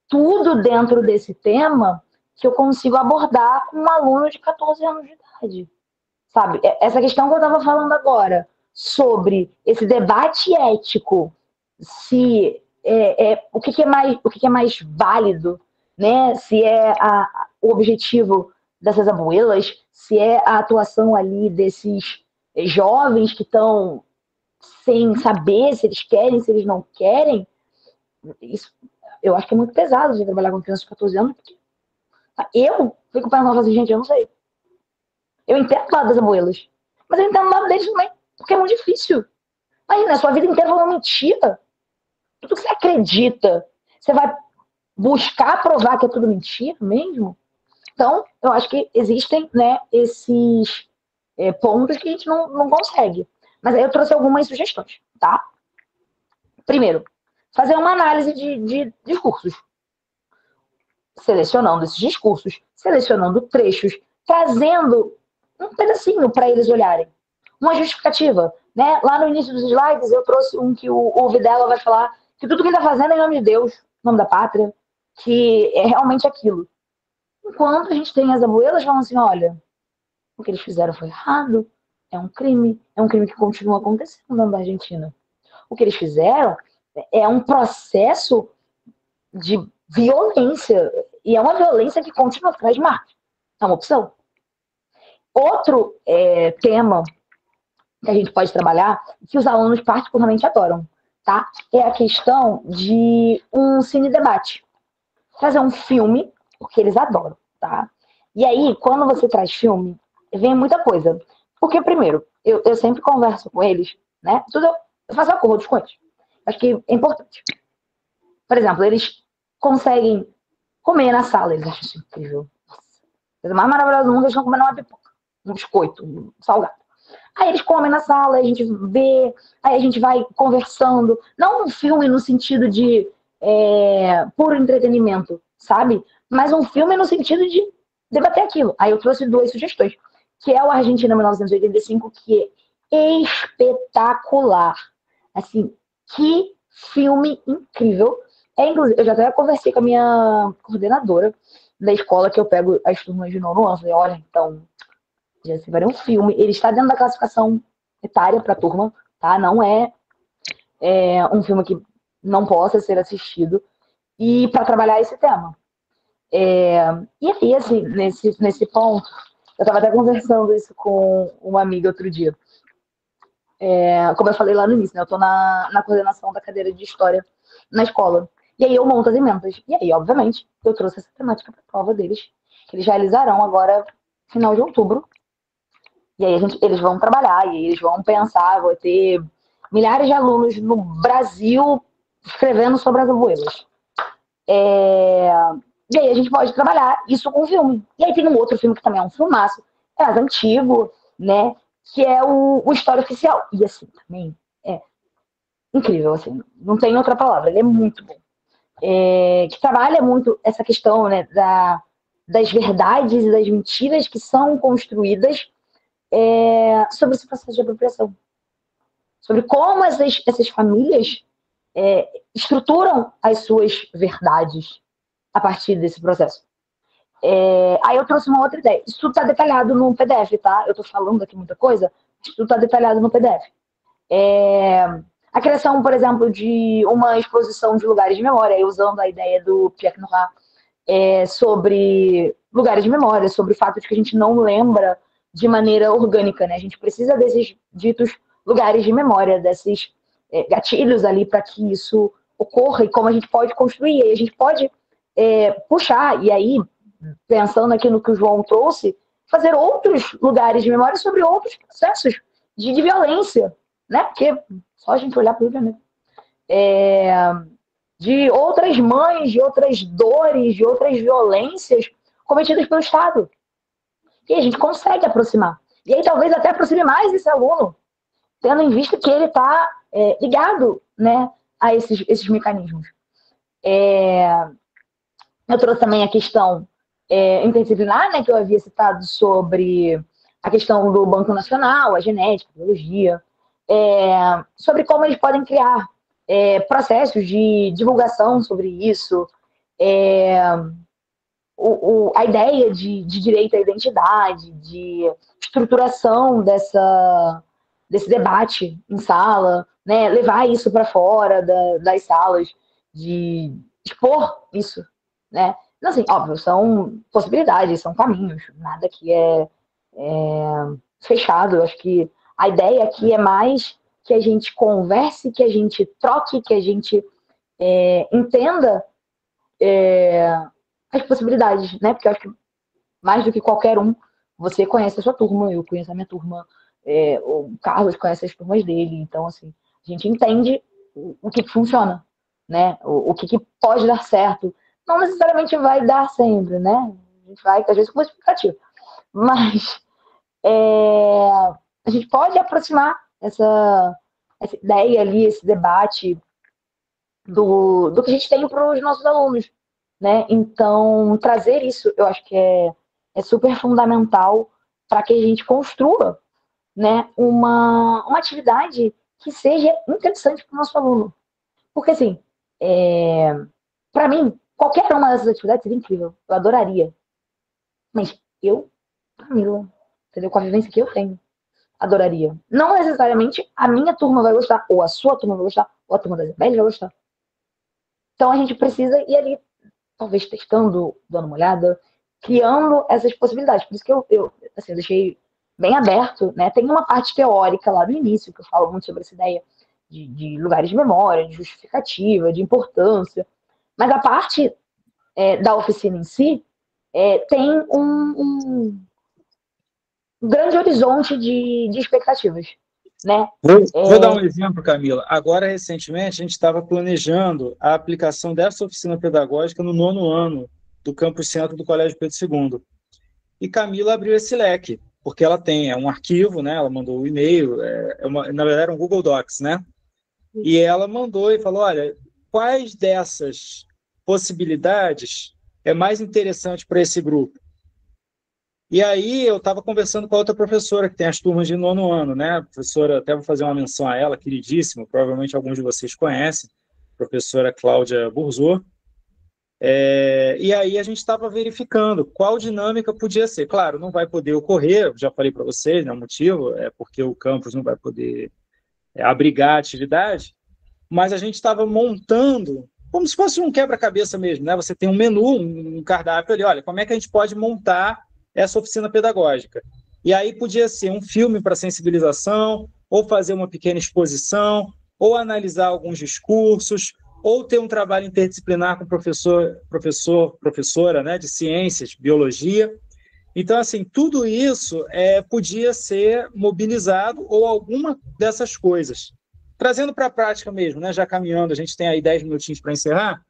tudo dentro desse tema que eu consigo abordar com um aluno de 14 anos de idade. Sabe? Essa questão que eu estava falando agora, sobre esse debate ético, se o que é mais válido, né? Se é o objetivo dessas abuelas, se é a atuação ali desses jovens que estão sem saber se eles querem, se eles não querem, isso eu acho que é muito pesado de trabalhar com crianças de 14 anos, porque eu fico pensando assim, gente, eu não sei. Eu entendo o lado das abuelas, mas eu entendo o lado deles também, porque é muito difícil. Imagina, a sua vida inteira falando mentira. Tudo que você acredita, você vai buscar provar que é tudo mentira mesmo? Então, eu acho que existem, né, esses pontos que a gente não consegue. Mas aí eu trouxe algumas sugestões, tá? Primeiro, fazer uma análise de discursos. Selecionando esses discursos, selecionando trechos, trazendo um pedacinho para eles olharem. Uma justificativa. Né? Lá no início dos slides, eu trouxe um que o Videla vai falar que tudo que ele está fazendo é em nome de Deus, em nome da pátria, que é realmente aquilo. Enquanto a gente tem as abuelas falando assim, olha, o que eles fizeram foi errado, é um crime que continua acontecendo dentro da Argentina. O que eles fizeram é um processo de violência, e é uma violência que continua atrás de Marx. É uma opção. Outro tema que a gente pode trabalhar, que os alunos particularmente adoram, tá? É a questão de um cine-debate. Fazer um filme, porque eles adoram, tá? E aí, quando você traz filme, vem muita coisa. Porque, primeiro, eu sempre converso com eles, né? Tudo eu faço acordos com eles. Acho que é importante. Por exemplo, eles conseguem comer na sala, eles acham isso incrível. A coisa mais maravilhosa do mundo, eles estão comendo uma pipoca, um biscoito, um salgado. Aí eles comem na sala, a gente vê, aí a gente vai conversando. Não um filme no sentido de puro entretenimento, sabe? Mas um filme no sentido de debater aquilo. Aí eu trouxe 2 sugestões, que é o Argentina 1985, que é espetacular. Assim, que filme incrível. Inclusive, eu já até conversei com a minha coordenadora da escola, que eu pego as turmas de nono ano. Falei, olha, então, já se vai um filme. Ele está dentro da classificação etária para a turma, tá? Não é um filme que não possa ser assistido. E para trabalhar esse tema. E aí, assim, nesse ponto, eu estava até conversando isso com uma amiga outro dia. Como eu falei lá no início, né? Eu estou na coordenação da cadeira de História na escola. E aí eu monto as emendas. E aí, obviamente, eu trouxe essa temática para a prova deles, que eles realizarão agora, final de outubro. E aí eles vão trabalhar, e aí eles vão pensar, vai ter milhares de alunos no Brasil escrevendo sobre as abuelas. E aí a gente pode trabalhar isso com o filme. E aí tem um outro filme que também é um filmaço, é mais antigo, né? Que é o História Oficial. E assim, também é incrível, assim, não tem outra palavra, ele é muito bom. Que trabalha muito essa questão, né, das verdades e das mentiras que são construídas sobre esse processo de apropriação. Sobre como essas famílias estruturam as suas verdades a partir desse processo. Aí eu trouxe uma outra ideia. Isso tudo está detalhado no PDF, tá? Eu estou falando aqui muita coisa, isso tudo está detalhado no PDF. A criação, por exemplo, de uma exposição de lugares de memória, usando a ideia do Pierre Nora, sobre lugares de memória, sobre o fato de que a gente não lembra de maneira orgânica, né? A gente precisa desses ditos lugares de memória, desses gatilhos ali para que isso ocorra e como a gente pode construir. E aí a gente pode puxar, e aí, pensando aqui no que o João trouxe, fazer outros lugares de memória sobre outros processos de violência, né? Porque só a gente olhar para o Rio de Janeiro. De outras mães, de outras dores, de outras violências cometidas pelo Estado. E a gente consegue aproximar. E aí talvez até aproxime mais esse aluno, tendo em vista que ele está ligado, né, a esses mecanismos. Eu trouxe também a questão interdisciplinar, né, que eu havia citado sobre a questão do Banco Nacional, a genética, a biologia, sobre como eles podem criar processos de divulgação sobre isso, a ideia de direito à identidade, de estruturação desse debate em sala, né, levar isso para fora das salas, de expor isso, né? Então, assim, óbvio, são possibilidades, são caminhos, nada que é fechado. Eu acho que a ideia aqui é mais que a gente converse, que a gente troque, que a gente entenda as possibilidades, né? Porque eu acho que mais do que qualquer um, você conhece a sua turma, eu conheço a minha turma, o Carlos conhece as turmas dele, então, assim, a gente entende o que funciona, né? O que pode dar certo. Não necessariamente vai dar sempre, né? A gente vai, às vezes, com uma expectativa. Mas a gente pode aproximar essa ideia ali, esse debate do que a gente tem para os nossos alunos, né? Então, trazer isso, eu acho que é super fundamental para que a gente construa, né, uma atividade que seja interessante para o nosso aluno. Porque, assim, para mim, qualquer uma dessas atividades seria incrível, eu adoraria. Mas eu, Camila, entendeu? Com a vivência que eu tenho, adoraria. Não necessariamente a minha turma vai gostar, ou a sua turma vai gostar, ou a turma da Isabelle vai gostar. Então a gente precisa ir ali, talvez testando, dando uma olhada, criando essas possibilidades. Por isso que eu assim, deixei bem aberto, né? Tem uma parte teórica lá no início, que eu falo muito sobre essa ideia de lugares de memória, de justificativa, de importância. Mas a parte da oficina em si tem um grande horizonte de expectativas, né? Vou dar um exemplo, Camila. Agora, recentemente, a gente estava planejando a aplicação dessa oficina pedagógica no 9º ano do Campus Centro do Colégio Pedro II. E Camila abriu esse leque, porque ela tem um arquivo, né? Ela mandou um e-mail, na verdade era um Google Docs, né? E ela mandou e falou, olha, quais dessas possibilidades é mais interessante para esse grupo? E aí eu estava conversando com a outra professora, que tem as turmas de 9º ano, né? A professora, até vou fazer uma menção a ela, queridíssima, provavelmente alguns de vocês conhecem, professora Cláudia Burzot. E aí a gente estava verificando qual dinâmica podia ser. Claro, não vai poder ocorrer, já falei para vocês, né, o motivo é porque o campus não vai poder abrigar a atividade, mas a gente estava montando, como se fosse um quebra-cabeça mesmo, né? Você tem um menu, um cardápio ali, olha, como é que a gente pode montar essa oficina pedagógica? E aí podia ser um filme para sensibilização, ou fazer uma pequena exposição, ou analisar alguns discursos, ou ter um trabalho interdisciplinar com professora, né, de ciências, biologia. Então, assim, tudo isso podia ser mobilizado ou alguma dessas coisas. Trazendo para a prática mesmo, né, já caminhando, a gente tem aí 10 minutinhos para encerrar,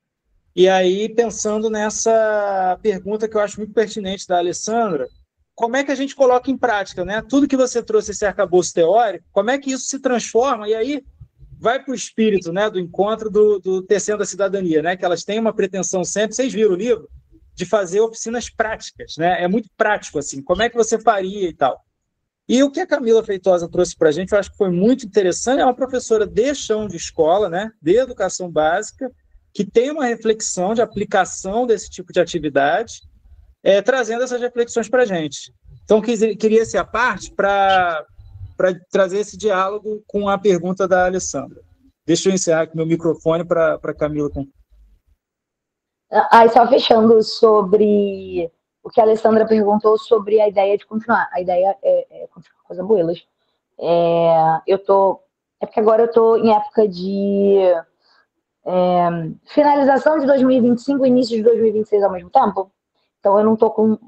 e aí pensando nessa pergunta que eu acho muito pertinente da Alessandra, como é que a gente coloca em prática, né? Tudo que você trouxe, esse arcabouço teórico, como é que isso se transforma, e aí vai para o espírito, né, do encontro do Tecendo a Cidadania, né, que elas têm uma pretensão sempre, vocês viram o livro, de fazer oficinas práticas, né? É muito prático, assim, como é que você faria e tal. E o que a Camila Feitosa trouxe para a gente, eu acho que foi muito interessante, é uma professora de chão de escola, né, de educação básica, que tem uma reflexão de aplicação desse tipo de atividade, trazendo essas reflexões para a gente. Então, queria ser a parte para trazer esse diálogo com a pergunta da Alessandra. Deixa eu encerrar aqui meu microfone para a Camila. Só fechando sobre o que a Alessandra perguntou sobre a ideia de continuar. A ideia é continuar com as abuelas. Porque agora eu estou em época de finalização de 2025 e início de 2026 ao mesmo tempo. Então eu não estou com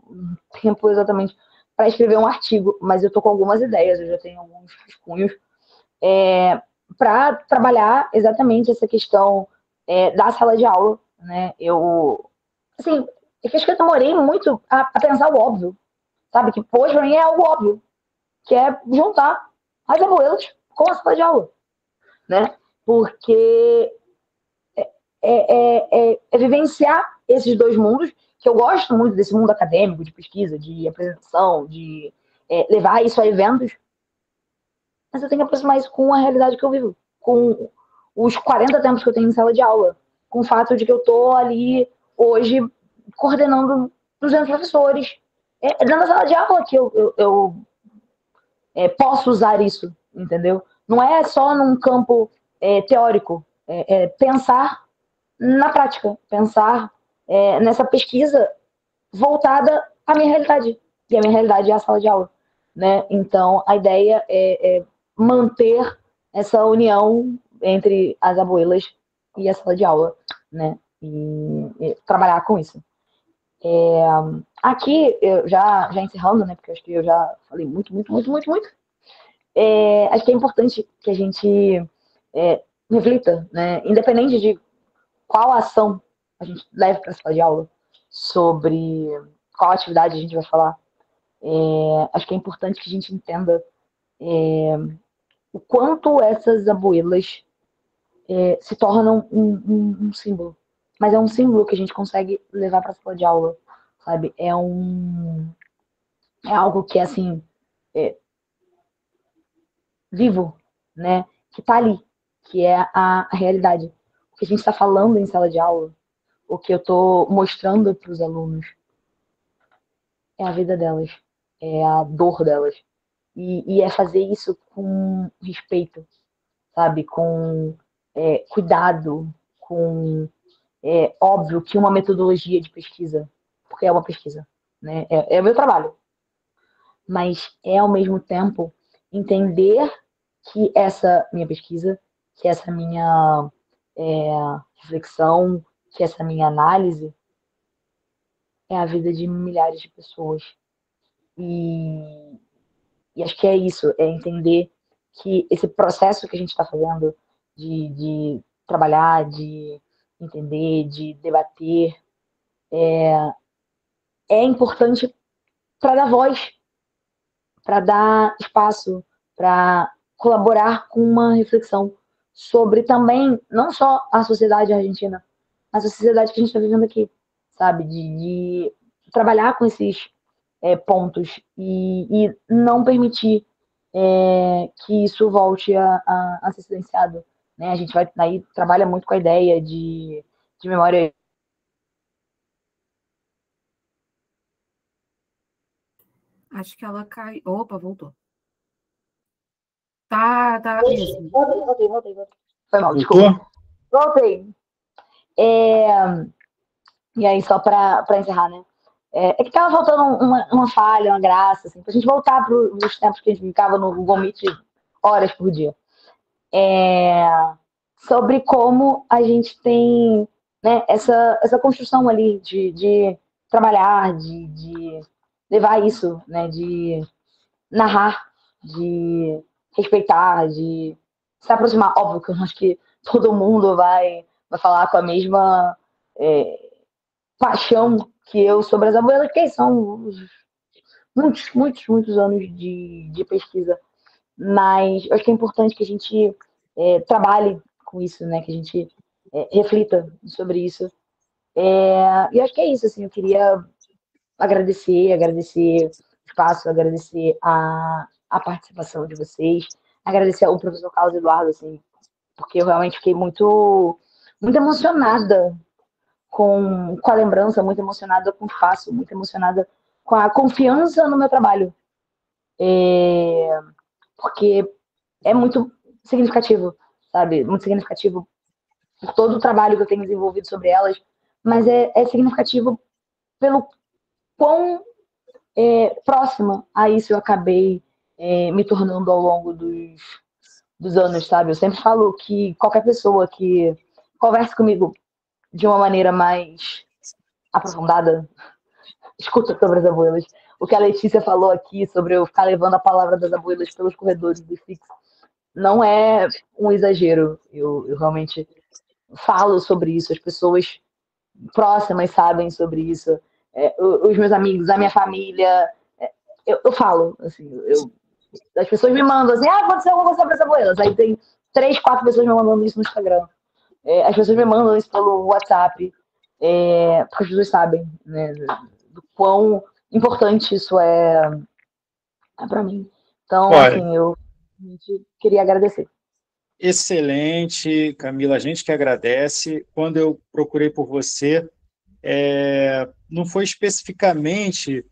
tempo exatamente para escrever um artigo, mas eu estou com algumas ideias, eu já tenho alguns rascunhos para trabalhar exatamente essa questão da sala de aula, né? Assim, acho que eu demorei muito a pensar o óbvio, sabe? Que, poxa, para mim é algo óbvio, que é juntar as abuelas com a sala de aula, né? Porque é vivenciar esses dois mundos, que eu gosto muito desse mundo acadêmico, de pesquisa, de apresentação, de levar isso a eventos, mas eu tenho que aproximar isso com a realidade que eu vivo, com os 40 tempos que eu tenho em sala de aula, com o fato de que eu estou ali hoje coordenando 200 professores. Dentro da sala de aula que eu posso usar isso, entendeu? Não é só num campo teórico, pensar na prática, pensar nessa pesquisa voltada à minha realidade. E a minha realidade é a sala de aula, né? Então, a ideia é manter essa união entre as abuelas e a sala de aula, né? E trabalhar com isso. Aqui, eu já encerrando, né? Porque eu acho que eu já falei muito. Acho que é importante que a gente reflita, né? Independente de qual ação a gente leve para a sala de aula, sobre qual atividade a gente vai falar. Acho que é importante que a gente entenda o quanto essas abuelas se tornam um símbolo. Mas é um símbolo que a gente consegue levar para a sala de aula, sabe? É algo que é assim, vivo, né? Que tá ali, que é a realidade. O que a gente está falando em sala de aula, o que eu estou mostrando para os alunos, é a vida delas, é a dor delas. E é fazer isso com respeito, sabe? Com cuidado, com óbvio que uma metodologia de pesquisa, porque é uma pesquisa, né? É o meu trabalho. Mas ao mesmo tempo, entender que essa minha pesquisa, que essa minha reflexão, que essa minha análise é a vida de milhares de pessoas. E acho que é isso, é entender que esse processo que a gente está fazendo de trabalhar, de entender, de debater, é importante para dar voz, para dar espaço, para colaborar com uma reflexão sobre também, não só a sociedade argentina, mas a sociedade que a gente está vivendo aqui, sabe? De trabalhar com esses pontos e não permitir que isso volte a ser silenciado. Né? A gente aí trabalha muito com a ideia de memória. Acho que ela caiu. Opa, voltou. Tá. Isso. Voltei. Foi mal, desculpa. Voltei. E aí, só para encerrar, né? É que tava faltando uma falha, uma graça, assim, pra gente voltar para os tempos que a gente ficava no Google Meet horas por dia. Sobre como a gente tem, né, essa construção ali de trabalhar, de levar isso, né, de narrar, de respeitar, de se aproximar. Óbvio que eu acho que todo mundo vai falar com a mesma paixão que eu sobre as abuelas, que são muitos anos de pesquisa. Mas eu acho que é importante que a gente trabalhe com isso, né? Que a gente reflita sobre isso. E acho que é isso, assim, eu queria agradecer o espaço, agradecer a participação de vocês, agradecer ao professor Carlos Eduardo, assim, porque eu realmente fiquei muito emocionada com a lembrança, muito emocionada com o espaço, muito emocionada com a confiança no meu trabalho. Porque é muito significativo, sabe? Muito significativo por todo o trabalho que eu tenho desenvolvido sobre elas, mas é significativo pelo quão próxima a isso eu acabei me tornando ao longo dos anos, sabe? Eu sempre falo que qualquer pessoa que converse comigo de uma maneira mais aprofundada, escuta sobre as abuelas. O que a Letícia falou aqui sobre eu ficar levando a palavra das abuelas pelos corredores do FIX não é um exagero. Eu realmente falo sobre isso, as pessoas próximas sabem sobre isso, os meus amigos, a minha família, eu falo, assim, as pessoas me mandam assim, aconteceu alguma coisa sobre as abuelas, aí tem 3, 4 pessoas me mandando isso no Instagram, as pessoas me mandam isso pelo WhatsApp, porque as pessoas sabem, né, do quão importante isso é para mim. Então, Olha, assim, eu queria agradecer. Excelente, Camila, a gente que agradece. Quando eu procurei por você, não foi especificamente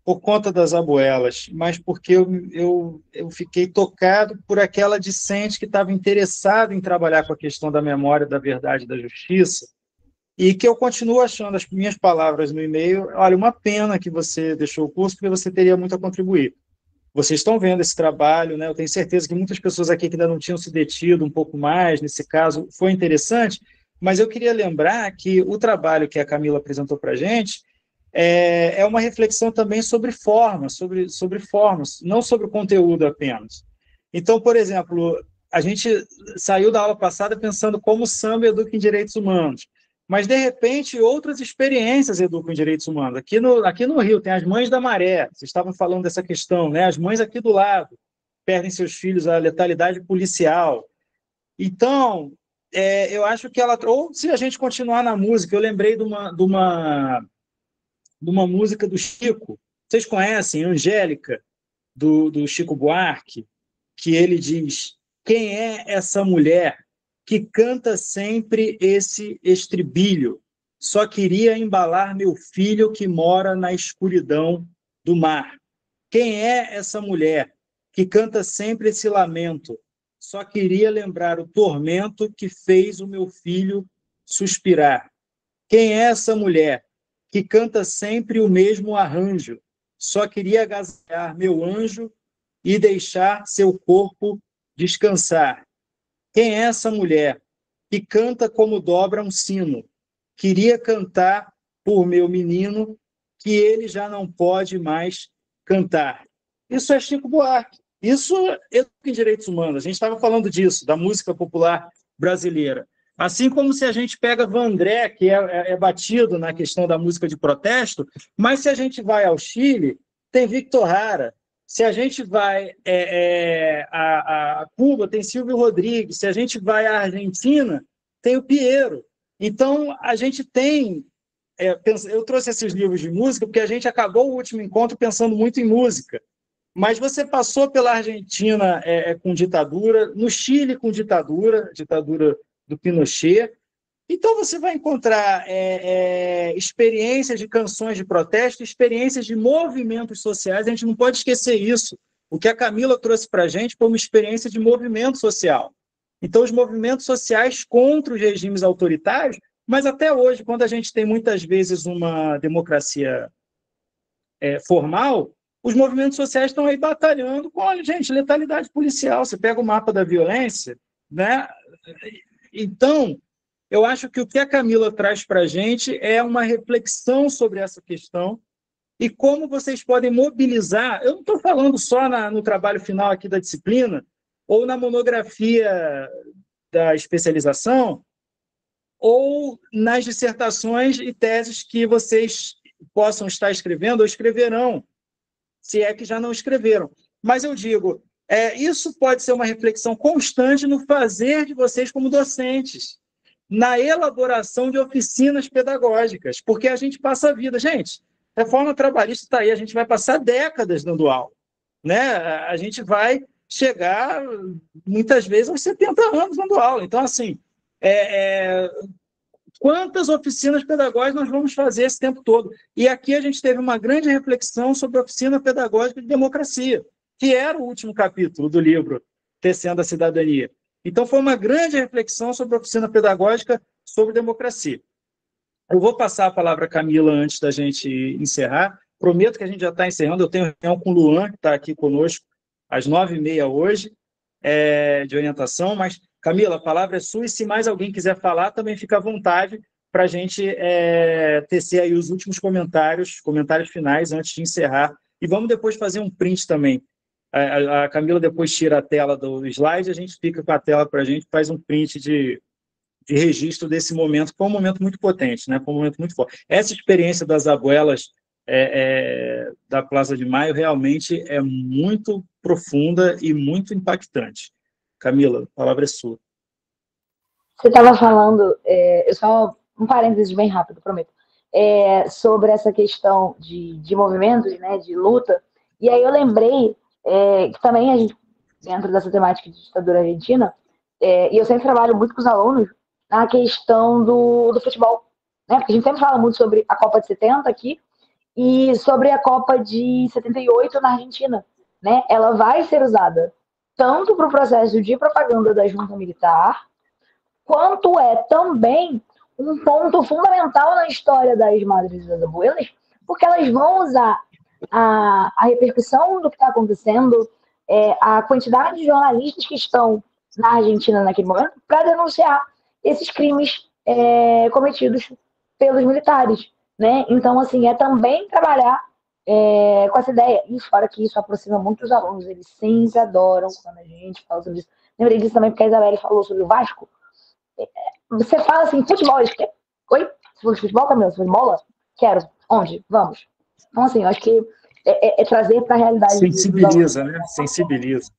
por conta das abuelas, mas porque eu fiquei tocado por aquela discente que estava interessada em trabalhar com a questão da memória, da verdade e da justiça, e que eu continuo achando, as minhas palavras no e-mail, olha, uma pena que você deixou o curso, porque você teria muito a contribuir. Vocês estão vendo esse trabalho, né? Eu tenho certeza que muitas pessoas aqui que ainda não tinham se detido um pouco mais nesse caso, foi interessante, mas eu queria lembrar que o trabalho que a Camila apresentou para a gente é uma reflexão também sobre formas, sobre formas, não sobre o conteúdo apenas. Então, por exemplo, a gente saiu da aula passada pensando como o samba educa em direitos humanos, mas, de repente, outras experiências educam em direitos humanos. Aqui no Rio tem as Mães da Maré, vocês estavam falando dessa questão, né? As mães aqui do lado perdem seus filhos à letalidade policial. Então, eu acho que ela... Ou se a gente continuar na música, eu lembrei de uma música do Chico, vocês conhecem, Angélica, do Chico Buarque, que ele diz: quem é essa mulher que canta sempre esse estribilho? Só queria embalar meu filho que mora na escuridão do mar. Quem é essa mulher que canta sempre esse lamento? Só queria lembrar o tormento que fez o meu filho suspirar. Quem é essa mulher que canta sempre o mesmo arranjo? Só queria agasalhar meu anjo e deixar seu corpo descansar. Quem é essa mulher que canta como dobra um sino? Queria cantar por meu menino, que ele já não pode mais cantar. Isso é Chico Buarque. Isso é em direitos humanos. A gente estava falando disso, da música popular brasileira. Assim como se a gente pega Vandré, que é batido na questão da música de protesto, mas se a gente vai ao Chile, tem Victor Jara. Se a gente vai a Cuba, tem Silvio Rodrigues. Se a gente vai à Argentina, tem o Piero. Então, a gente tem... eu trouxe esses livros de música porque a gente acabou o último encontro pensando muito em música. Mas você passou pela Argentina com ditadura, no Chile com ditadura do Pinochet. Então, você vai encontrar experiências de canções de protesto, experiências de movimentos sociais. A gente não pode esquecer isso. O que a Camila trouxe para a gente foi uma experiência de movimento social. Então, os movimentos sociais contra os regimes autoritários, mas até hoje, quando a gente tem muitas vezes uma democracia formal, os movimentos sociais estão aí batalhando com, olha, gente, letalidade policial. Você pega o mapa da violência, né? Então, eu acho que o que a Camila traz para a gente é uma reflexão sobre essa questão e como vocês podem mobilizar. Eu não estou falando só no trabalho final aqui da disciplina, ou na monografia da especialização, ou nas dissertações e teses que vocês possam estar escrevendo ou escreverão, se é que já não escreveram. Mas eu digo, isso pode ser uma reflexão constante no fazer de vocês como docentes, na elaboração de oficinas pedagógicas, porque a gente passa a vida. Gente, reforma trabalhista está aí, a gente vai passar décadas dando aula, né? A gente vai chegar, muitas vezes, aos 70 anos dando aula. Então, assim, quantas oficinas pedagógicas nós vamos fazer esse tempo todo? E aqui a gente teve uma grande reflexão sobre a oficina pedagógica de democracia, que era o último capítulo do livro Tecendo a Cidadania. Então, foi uma grande reflexão sobre a oficina pedagógica sobre democracia. Eu vou passar a palavra à Camila antes da gente encerrar. Prometo que a gente já está encerrando. Eu tenho reunião com o Luan, que está aqui conosco às 9h30 hoje, de orientação. Mas, Camila, a palavra é sua, e se mais alguém quiser falar, também fica à vontade para a gente tecer aí os últimos comentários finais antes de encerrar. E vamos depois fazer um print também. A Camila depois tira a tela do slide, a gente fica com a tela para a gente, faz um print de registro desse momento, que foi um momento muito potente, né? Foi um momento muito forte. Essa experiência das abuelas da Plaza de Maio realmente é muito profunda e muito impactante. Camila, a palavra é sua. Você estava falando, eu só um parênteses bem rápido, prometo, sobre essa questão de movimentos, né, de luta, e aí eu lembrei que também a gente, dentro dessa temática de ditadura argentina, e eu sempre trabalho muito com os alunos na questão do futebol, né, porque a gente sempre fala muito sobre a Copa de 70 aqui, e sobre a Copa de 78 na Argentina, né, ela vai ser usada tanto para o processo de propaganda da junta militar, quanto é também um ponto fundamental na história das madres e das abuelas, porque elas vão usar a repercussão do que está acontecendo, a quantidade de jornalistas que estão na Argentina naquele momento, para denunciar esses crimes cometidos pelos militares, né? Então, assim, é também trabalhar com essa ideia. E fora que isso aproxima muito os alunos, eles sempre adoram quando a gente fala sobre isso. Lembrei disso também porque a Isabelle falou sobre o Vasco. Você fala assim, futebol, eles querem. Oi? Você falou de futebol, Camila? Você falou de bola? Quero. Onde? Vamos. Então, assim, eu acho que é trazer para a realidade. Sensibiliza, né? Sensibiliza.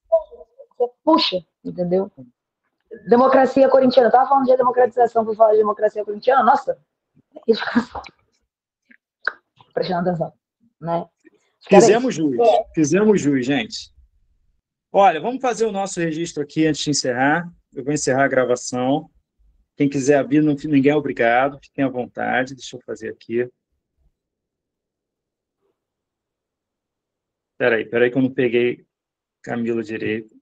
Você puxa, entendeu? Democracia corintiana. Eu estava falando de democratização, fui falar de democracia corintiana. Nossa, isso. Prestando atenção, né? Fizemos jus, gente. Olha, vamos fazer o nosso registro aqui antes de encerrar. Eu vou encerrar a gravação. Quem quiser vir, ninguém é obrigado, fiquem à vontade. Deixa eu fazer aqui. Espera aí que eu não peguei Camila direito.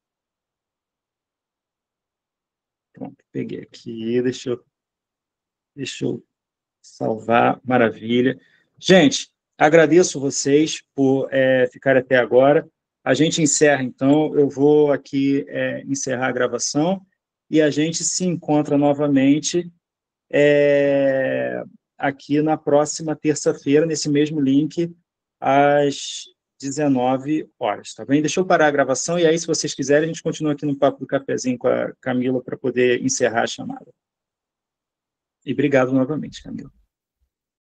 Pronto, peguei aqui, deixa eu salvar, maravilha. Gente, agradeço vocês por ficarem até agora. A gente encerra, então, eu vou aqui encerrar a gravação e a gente se encontra novamente aqui na próxima terça-feira, nesse mesmo link, às 19 horas, tá bem? Deixa eu parar a gravação e aí, se vocês quiserem, a gente continua aqui no Papo do Cafezinho com a Camila para poder encerrar a chamada. E obrigado novamente, Camila.